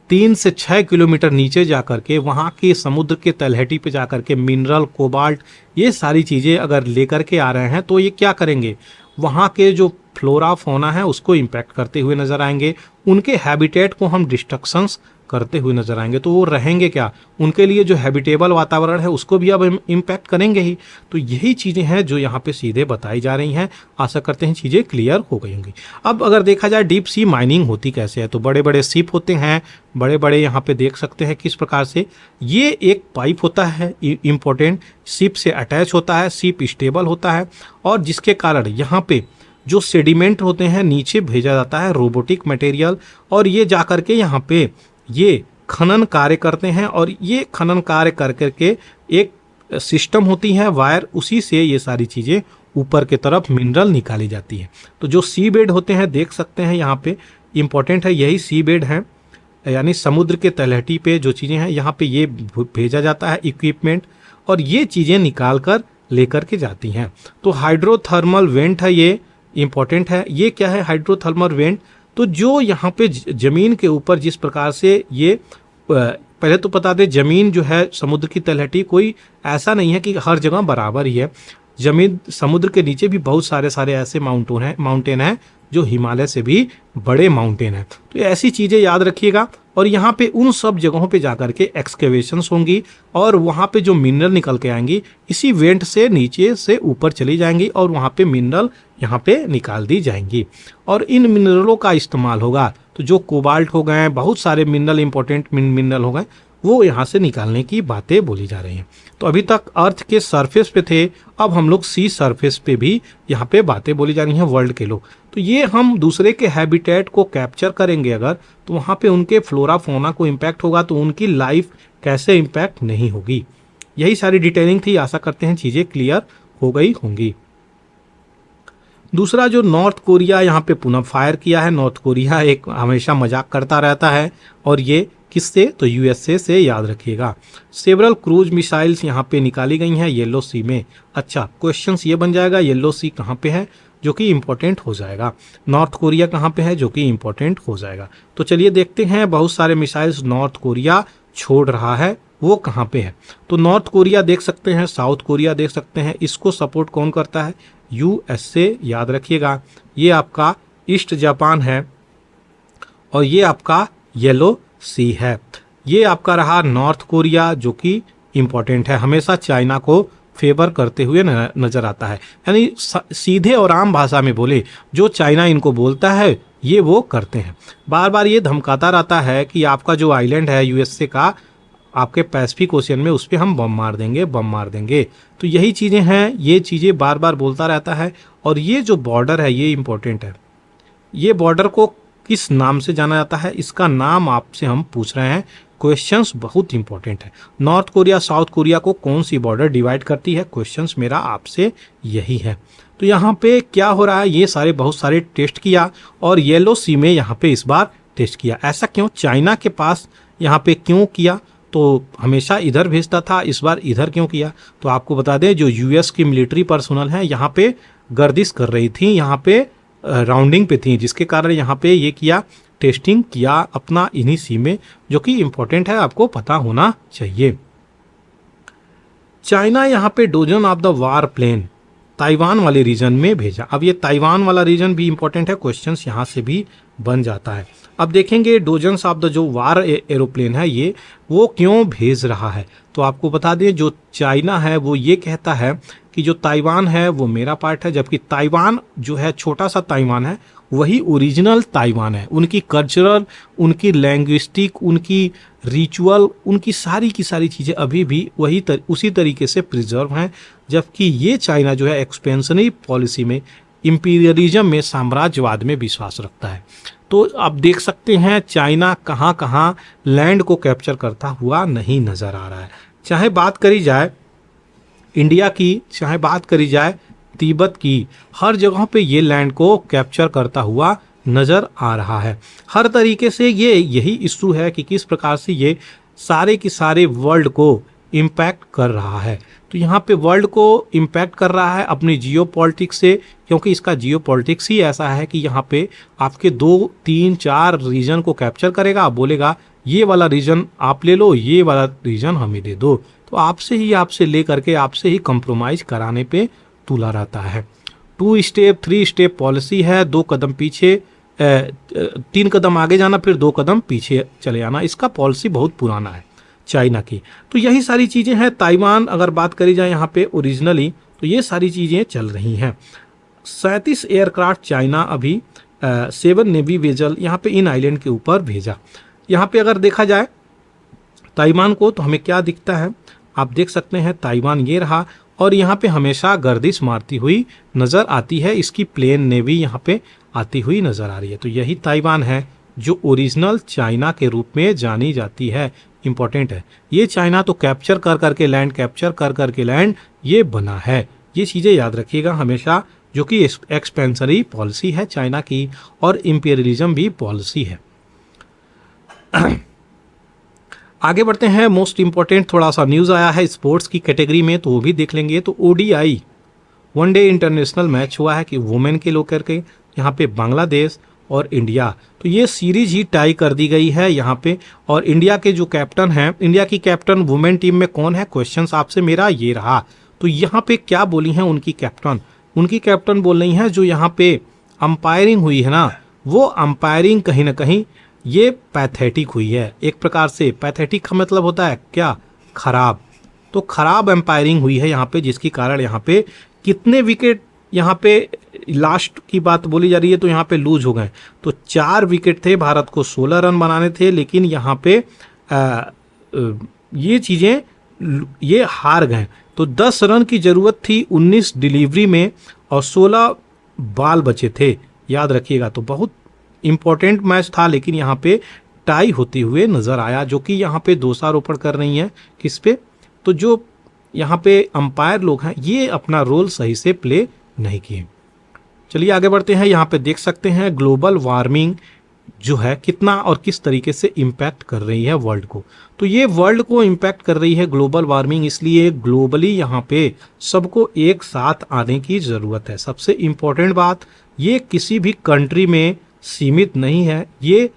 3 से 6 किलोमीटर नीचे जाकर के वहाँ के समुद्र के तलहटी पे जाकर के मिनरल, कोबाल्ट, ये सारी चीज़ें अगर लेकर के आ रहे हैं तो ये क्या करेंगे? वहाँ के जो फ्लोरा फौना है उसको इम्पैक्ट करते हुए नजर आएंगे, उनके हैबिटेट को हम डिस्ट्रक्शंस करते हुए नजर आएंगे। तो वो रहेंगे क्या? उनके लिए जो हैबिटेबल वातावरण है उसको भी अब इम्पैक्ट करेंगे ही। तो यही चीज़ें हैं जो यहाँ पे सीधे बताई जा रही हैं। आशा करते हैं चीज़ें क्लियर हो गई होंगी। अब अगर देखा जाए डीप सी माइनिंग होती कैसे है, तो बड़े बड़े शिप होते हैं, बड़े बड़े यहाँ पे देख सकते हैं किस प्रकार से ये एक पाइप होता है इम्पोर्टेंट, शिप से अटैच होता है, शिप स्टेबल होता है, और जिसके कारण यहाँ पे जो सेडिमेंट होते हैं नीचे भेजा जाता है, रोबोटिक मटेरियल, और ये जा कर के यहाँ पे ये खनन कार्य करते हैं, और ये खनन कार्य कर करके एक सिस्टम होती है वायर, उसी से ये सारी चीज़ें ऊपर के तरफ मिनरल निकाली जाती है। तो जो सी बेड होते हैं देख सकते हैं यहाँ पे, इम्पोर्टेंट है यही सी बेड है, यानी समुद्र के तलहटी पे जो चीज़ें हैं यहाँ पे ये भेजा जाता है इक्विपमेंट, और ये चीज़ें निकाल कर लेकर के जाती हैं। तो हाइड्रोथर्मल वेंट है, ये इम्पोर्टेंट है। ये क्या है हाइड्रोथर्मल वेंट? तो जो यहाँ पे ज़मीन के ऊपर जिस प्रकार से ये पहले तो बता दें, ज़मीन जो है समुद्र की तलहटी कोई ऐसा नहीं है कि हर जगह बराबर ही है। ज़मीन समुद्र के नीचे भी बहुत सारे ऐसे माउंटेन हैं जो हिमालय से भी बड़े माउंटेन हैं। तो ऐसी चीज़ें याद रखिएगा। और यहाँ पे उन सब जगहों पे जाकर के एक्सकेवेशंस होंगी, और वहाँ पे जो मिनरल निकल के आएंगी इसी वेंट से नीचे से ऊपर चली जाएंगी, और वहाँ पे मिनरल यहाँ पे निकाल दी जाएंगी, और इन मिनरलों का इस्तेमाल होगा। तो जो कोबाल्ट हो गए, बहुत सारे मिनरल, इंपॉर्टेंट मिनरल हो गए, वो यहाँ से निकालने की बातें बोली जा रही हैं। तो अभी तक अर्थ के सरफेस पे थे, अब हम लोग सी सरफेस पे भी यहाँ पे बातें बोली जा रही हैं वर्ल्ड के लोग। तो ये हम दूसरे के हैबिटेट को कैप्चर करेंगे अगर, तो वहाँ पे उनके फ्लोरा फौना को इम्पैक्ट होगा, तो उनकी लाइफ कैसे इम्पैक्ट नहीं होगी। यही सारी डिटेलिंग थी। आशा करते हैं चीज़ें क्लियर हो गई होंगी। दूसरा, जो नॉर्थ कोरिया यहाँ पे पुनः फायर किया है। नॉर्थ कोरिया एक हमेशा मजाक करता रहता है, और ये किससे? तो यूएसए से, याद रखिएगा। सेवरल क्रूज मिसाइल्स यहाँ पे निकाली गई हैं येलो सी में। अच्छा, क्वेश्चंस ये बन जाएगा येलो सी कहाँ पे है, जो कि इंपॉर्टेंट हो जाएगा। नॉर्थ कोरिया कहाँ पे है, जो कि इंपॉर्टेंट हो जाएगा। तो चलिए देखते हैं, बहुत सारे मिसाइल्स नॉर्थ कोरिया छोड़ रहा है, वो कहाँ पे है। तो नॉर्थ कोरिया देख सकते हैं, साउथ कोरिया देख सकते हैं। इसको सपोर्ट कौन करता है? यूएसए, याद रखिएगा। ये आपका ईस्ट जापान है, और ये आपका येलो सी है। ये आपका रहा नॉर्थ कोरिया, जो कि इंपॉर्टेंट है, हमेशा चाइना को फेवर करते हुए नजर आता है। यानी सीधे और आम भाषा में बोले, जो चाइना इनको बोलता है ये वो करते हैं। बार बार ये धमकाता रहता है कि आपका जो आइलैंड है यूएसए का, आपके पैसिफिक ओशियन में, उस पर हम बम मार देंगे, बम मार देंगे। तो यही चीज़ें हैं, ये चीज़ें बार बार बोलता रहता है। और ये जो बॉर्डर है ये इंपॉर्टेंट है। ये बॉर्डर को किस नाम से जाना जाता है, इसका नाम आपसे हम पूछ रहे हैं। क्वेश्चंस बहुत इंपॉर्टेंट है। नॉर्थ कोरिया साउथ कोरिया को कौन सी बॉर्डर डिवाइड करती है? क्वेश्चंस मेरा आपसे यही है। तो यहाँ पे क्या हो रहा है, ये सारे बहुत सारे टेस्ट किया, और येलो सी में यहाँ पे इस बार टेस्ट किया। ऐसा क्यों? चाइना के पास यहाँ पे क्यों किया? तो हमेशा इधर भेजता था, इस बार इधर क्यों किया? तो आपको बता दें, जो यूएस की मिलिट्री पर्सनल है यहाँ पे गर्दिश कर रही थी, यहाँ पे राउंडिंग पे थी, जिसके कारण यहाँ पे ये किया, टेस्टिंग किया अपना इन्हीं सी में, जो कि इंपॉर्टेंट है, आपको पता होना चाहिए। चाइना यहाँ पे dozen of the war plane Taiwan वाले रीजन में भेजा। अब ये ताइवान वाला रीजन भी इंपॉर्टेंट है, क्वेश्चंस यहाँ से भी बन जाता है। अब देखेंगे डोजन्स ऑफ द जो वार एरोप्लेन है ये वो क्यों भेज रहा है। तो आपको बता दें, जो चाइना है वो ये कहता है कि जो ताइवान है वो मेरा पार्ट है, जबकि ताइवान जो है छोटा सा ताइवान है, वही ओरिजिनल ताइवान है। उनकी कल्चरल, उनकी लैंग्विस्टिक, उनकी रिचुअल, उनकी सारी की सारी चीज़ें अभी भी उसी तरीके से प्रिजर्व हैं। जबकि ये चाइना जो है एक्सपेंशनरी पॉलिसी में, इंपीरियलिज्म में, साम्राज्यवाद में विश्वास रखता है। तो आप देख सकते हैं चाइना कहाँ कहाँ लैंड को कैप्चर करता हुआ नहीं नज़र आ रहा है। चाहे बात करी जाए इंडिया की, चाहे बात करी जाए तिब्बत की, हर जगह पे ये लैंड को कैप्चर करता हुआ नज़र आ रहा है। हर तरीके से ये यही इशू है कि किस प्रकार से ये सारे के सारे वर्ल्ड को इम्पैक्ट कर रहा है। तो यहाँ पे वर्ल्ड को इम्पैक्ट कर रहा है अपनी जियो पॉलिटिक्स से, क्योंकि इसका जियो पॉलिटिक्स ही ऐसा है कि यहाँ पे आपके 2, 3, 4 रीजन को कैप्चर करेगा, बोलेगा ये वाला रीजन आप ले लो, ये वाला रीजन हमें दे दो। तो आपसे ले करके आपसे ही कंप्रोमाइज कराने पे तुला रहता है। 2 स्टेप 3 स्टेप पॉलिसी है, 2 कदम पीछे 3 कदम आगे जाना, फिर 2 कदम पीछे चले आना। इसका पॉलिसी बहुत पुराना है चाइना की। तो यही सारी चीज़ें हैं। ताइवान अगर बात करी जाए यहाँ पे ओरिजिनली, तो ये सारी चीज़ें चल रही हैं। 37 एयरक्राफ्ट चाइना अभी 7 नेवी वेजल यहाँ पे इन आइलैंड के ऊपर भेजा। यहाँ पे अगर देखा जाए ताइवान को, तो हमें क्या दिखता है, आप देख सकते हैं ताइवान ये रहा, और यहाँ पे हमेशा गर्दिश मारती हुई नज़र आती है, इसकी प्लेन नेवी यहाँ पे आती हुई नज़र आ रही है। तो यही ताइवान है जो ओरिजिनल चाइना के रूप में जानी जाती है। इंपॉर्टेंट है, ये चाइना तो कैप्चर कर करके लैंड, कैप्चर कर करके लैंड ये बना है। ये चीज़ें याद रखिएगा हमेशा, जो कि एक्सपेंसरी पॉलिसी है चाइना की, और इंपीरियलिज्म भी पॉलिसी है। आगे बढ़ते हैं। मोस्ट इंपॉर्टेंट थोड़ा सा न्यूज़ आया है स्पोर्ट्स की कैटेगरी में, तो वो भी देख लेंगे। तो ओडीआई वनडे इंटरनेशनल मैच हुआ है कि वुमेन के लेकर के, यहाँ पे बांग्लादेश और इंडिया, तो ये सीरीज ही टाई कर दी गई है यहाँ पे। और इंडिया के जो कैप्टन हैं, इंडिया की कैप्टन वुमेन टीम में कौन है, क्वेश्चंस आपसे मेरा ये रहा। तो यहाँ पे क्या बोली हैं उनकी कैप्टन बोल रही हैं जो यहाँ पे अंपायरिंग हुई है ना, वो अंपायरिंग कहीं ना कहीं ये पैथेटिक हुई है। एक प्रकार से पैथेटिक का मतलब होता है क्या, खराब। तो खराब एम्पायरिंग हुई है यहाँ पे, जिसके कारण यहाँ पे कितने विकेट, यहाँ पे लास्ट की बात बोली जा रही है, तो यहाँ पे लूज हो गए। तो 4 विकेट थे, भारत को 16 रन बनाने थे, लेकिन यहाँ पे ये चीज़ें ये हार गए। तो 10 रन की ज़रूरत थी 19 डिलीवरी में, और 16 बाल बचे थे, याद रखिएगा। तो बहुत इम्पोर्टेंट मैच था, लेकिन यहाँ पे टाई होते हुए नज़र आया, जो कि यहाँ पे दोषारोपण कर रही हैं किस पे, तो जो यहाँ पे अंपायर लोग हैं ये अपना रोल सही से प्ले नहीं किए। चलिए आगे बढ़ते हैं। यहाँ पे देख सकते हैं ग्लोबल वार्मिंग जो है कितना और किस तरीके से इम्पैक्ट कर रही है वर्ल्ड को। तो ये वर्ल्ड को इम्पैक्ट कर रही है ग्लोबल वार्मिंग, इसलिए ग्लोबली यहाँ पे सबको एक साथ आने की ज़रूरत है। सबसे इम्पोर्टेंट बात, ये किसी भी कंट्री में सीमित नहीं है, ये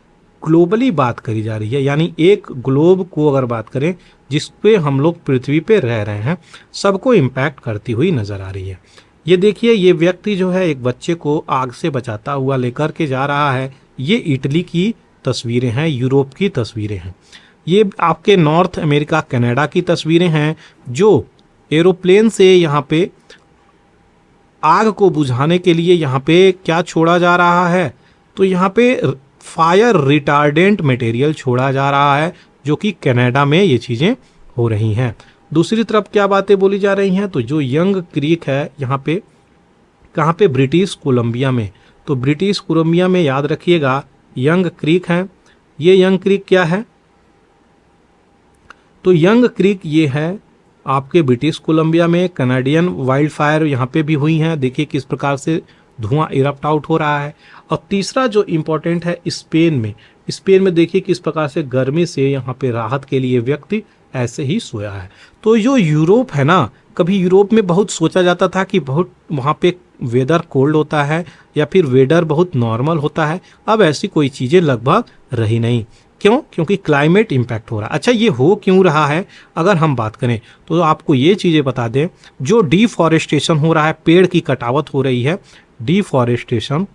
ग्लोबली बात करी जा रही है। यानी एक ग्लोब को अगर बात करें जिस पे हम लोग पृथ्वी पे रह रहे हैं, सबको इम्पैक्ट करती हुई नज़र आ रही है। ये देखिए, ये व्यक्ति जो है एक बच्चे को आग से बचाता हुआ लेकर के जा रहा है। ये इटली की तस्वीरें हैं, यूरोप की तस्वीरें हैं। ये आपके नॉर्थ अमेरिका कनाडा की तस्वीरें हैं, जो एरोप्लेन से यहाँ पे आग को बुझाने के लिए यहाँ पे क्या छोड़ा जा रहा है, तो यहाँ पे फायर रिटार्डेंट मटेरियल छोड़ा जा रहा है, जो कि कनाडा में ये चीज़ें हो रही हैं। दूसरी तरफ क्या बातें बोली जा रही हैं, तो जो यंग क्रीक है यहाँ पे, कहाँ पे, ब्रिटिश कोलंबिया में। तो ब्रिटिश कोलंबिया में याद रखिएगा यंग क्रीक है। ये यंग क्रीक क्या है, तो यंग क्रीक ये है आपके ब्रिटिश कोलंबिया में। कनाडियन वाइल्ड फायर यहाँ पे भी हुई हैं, देखिए किस प्रकार से धुआं इरप्ट आउट हो रहा है। और तीसरा जो इम्पोर्टेंट है, स्पेन में देखिए किस प्रकार से गर्मी से यहाँ पे राहत के लिए व्यक्ति ऐसे ही सोया है। तो जो यूरोप है ना, कभी यूरोप में बहुत सोचा जाता था कि बहुत वहाँ पे वेदर कोल्ड होता है या फिर वेदर बहुत नॉर्मल होता है। अब ऐसी कोई चीज़ें लगभग रही नहीं। क्यों? क्योंकि क्लाइमेट इम्पैक्ट हो रहा है। अच्छा, ये हो क्यों रहा है अगर हम बात करें, तो आपको ये चीज़ें बता दें, जो डिफॉरेस्टेशन हो रहा है, पेड़ की कटावट हो रही है, डिफॉरेस्टेशन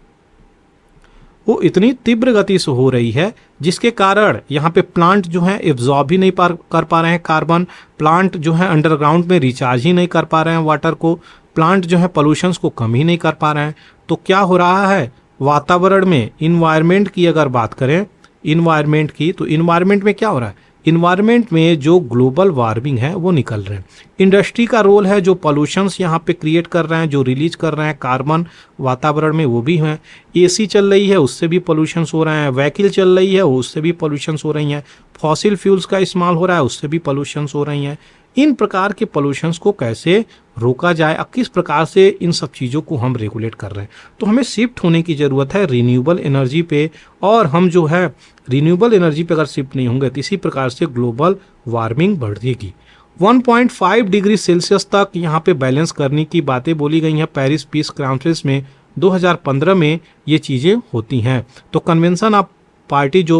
वो इतनी तीव्र गति से हो रही है, जिसके कारण यहाँ पे प्लांट जो है एब्जॉर्ब ही नहीं कर पा रहे हैं कार्बन। प्लांट जो है अंडरग्राउंड में रिचार्ज ही नहीं कर पा रहे हैं वाटर को। प्लांट जो है पॉल्यूशंस को कम ही नहीं कर पा रहे हैं। तो क्या हो रहा है वातावरण में, इन्वायरमेंट की अगर बात करें, इन्वायरमेंट की, तो इन्वायरमेंट में क्या हो रहा है, इन्वायरमेंट में जो ग्लोबल वार्मिंग है वो निकल रहे हैं। इंडस्ट्री का रोल है, जो पॉल्यूशंस यहाँ पे क्रिएट कर रहे हैं, जो रिलीज कर रहे हैं कार्बन वातावरण में, वो भी हैं। एसी चल रही है, उससे भी पॉल्यूशंस हो रहे हैं। व्हीकल चल रही है, उससे भी पॉल्यूशंस हो रही हैं। फॉसिल फ्यूल्स का इस्तेमाल हो रहा है, उससे भी पॉल्यूशंस हो रही हैं। इन प्रकार के पॉल्यूशंस को कैसे रोका जाए और किस प्रकार से इन सब चीज़ों को हम रेगुलेट कर रहे हैं, तो हमें शिफ्ट होने की ज़रूरत है रिन्यूएबल एनर्जी पे। और हम जो है रिन्यूएबल एनर्जी पे अगर शिफ्ट नहीं होंगे तो इसी प्रकार से ग्लोबल वार्मिंग बढ़ेगी। 1.5 डिग्री सेल्सियस तक यहाँ पे बैलेंस करने की बातें बोली गई हैं। पेरिस पीस कॉन्फ्रेंस में 2015 में ये चीज़ें होती हैं। तो कन्वेंशन ऑफ पार्टी जो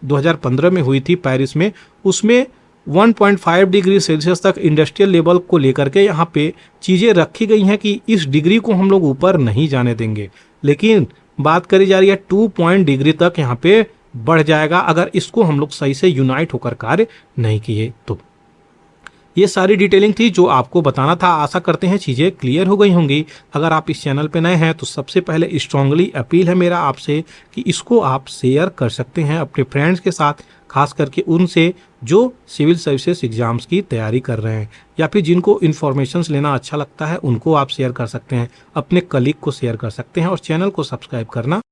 2015 में हुई थी पेरिस में, उसमें 1.5 डिग्री सेल्सियस तक इंडस्ट्रियल लेवल को लेकर के यहाँ पे चीज़ें रखी गई हैं कि इस डिग्री को हम लोग ऊपर नहीं जाने देंगे। लेकिन बात करी जा रही है 2 डिग्री तक यहाँ पे बढ़ जाएगा अगर इसको हम लोग सही से यूनाइट होकर कार्य नहीं किए तो। ये सारी डिटेलिंग थी जो आपको बताना था। आशा करते हैं चीज़ें क्लियर हो गई होंगी। अगर आप इस चैनल पे नए हैं तो सबसे पहले स्ट्रांगली अपील है मेरा आपसे कि इसको आप शेयर कर सकते हैं अपने फ्रेंड्स के साथ, खास करके उनसे जो सिविल सर्विसेज एग्जाम्स की तैयारी कर रहे हैं, या फिर जिनको इन्फॉर्मेशंस लेना अच्छा लगता है उनको आप शेयर कर सकते हैं, अपने कलीग को शेयर कर सकते हैं और चैनल को सब्सक्राइब करना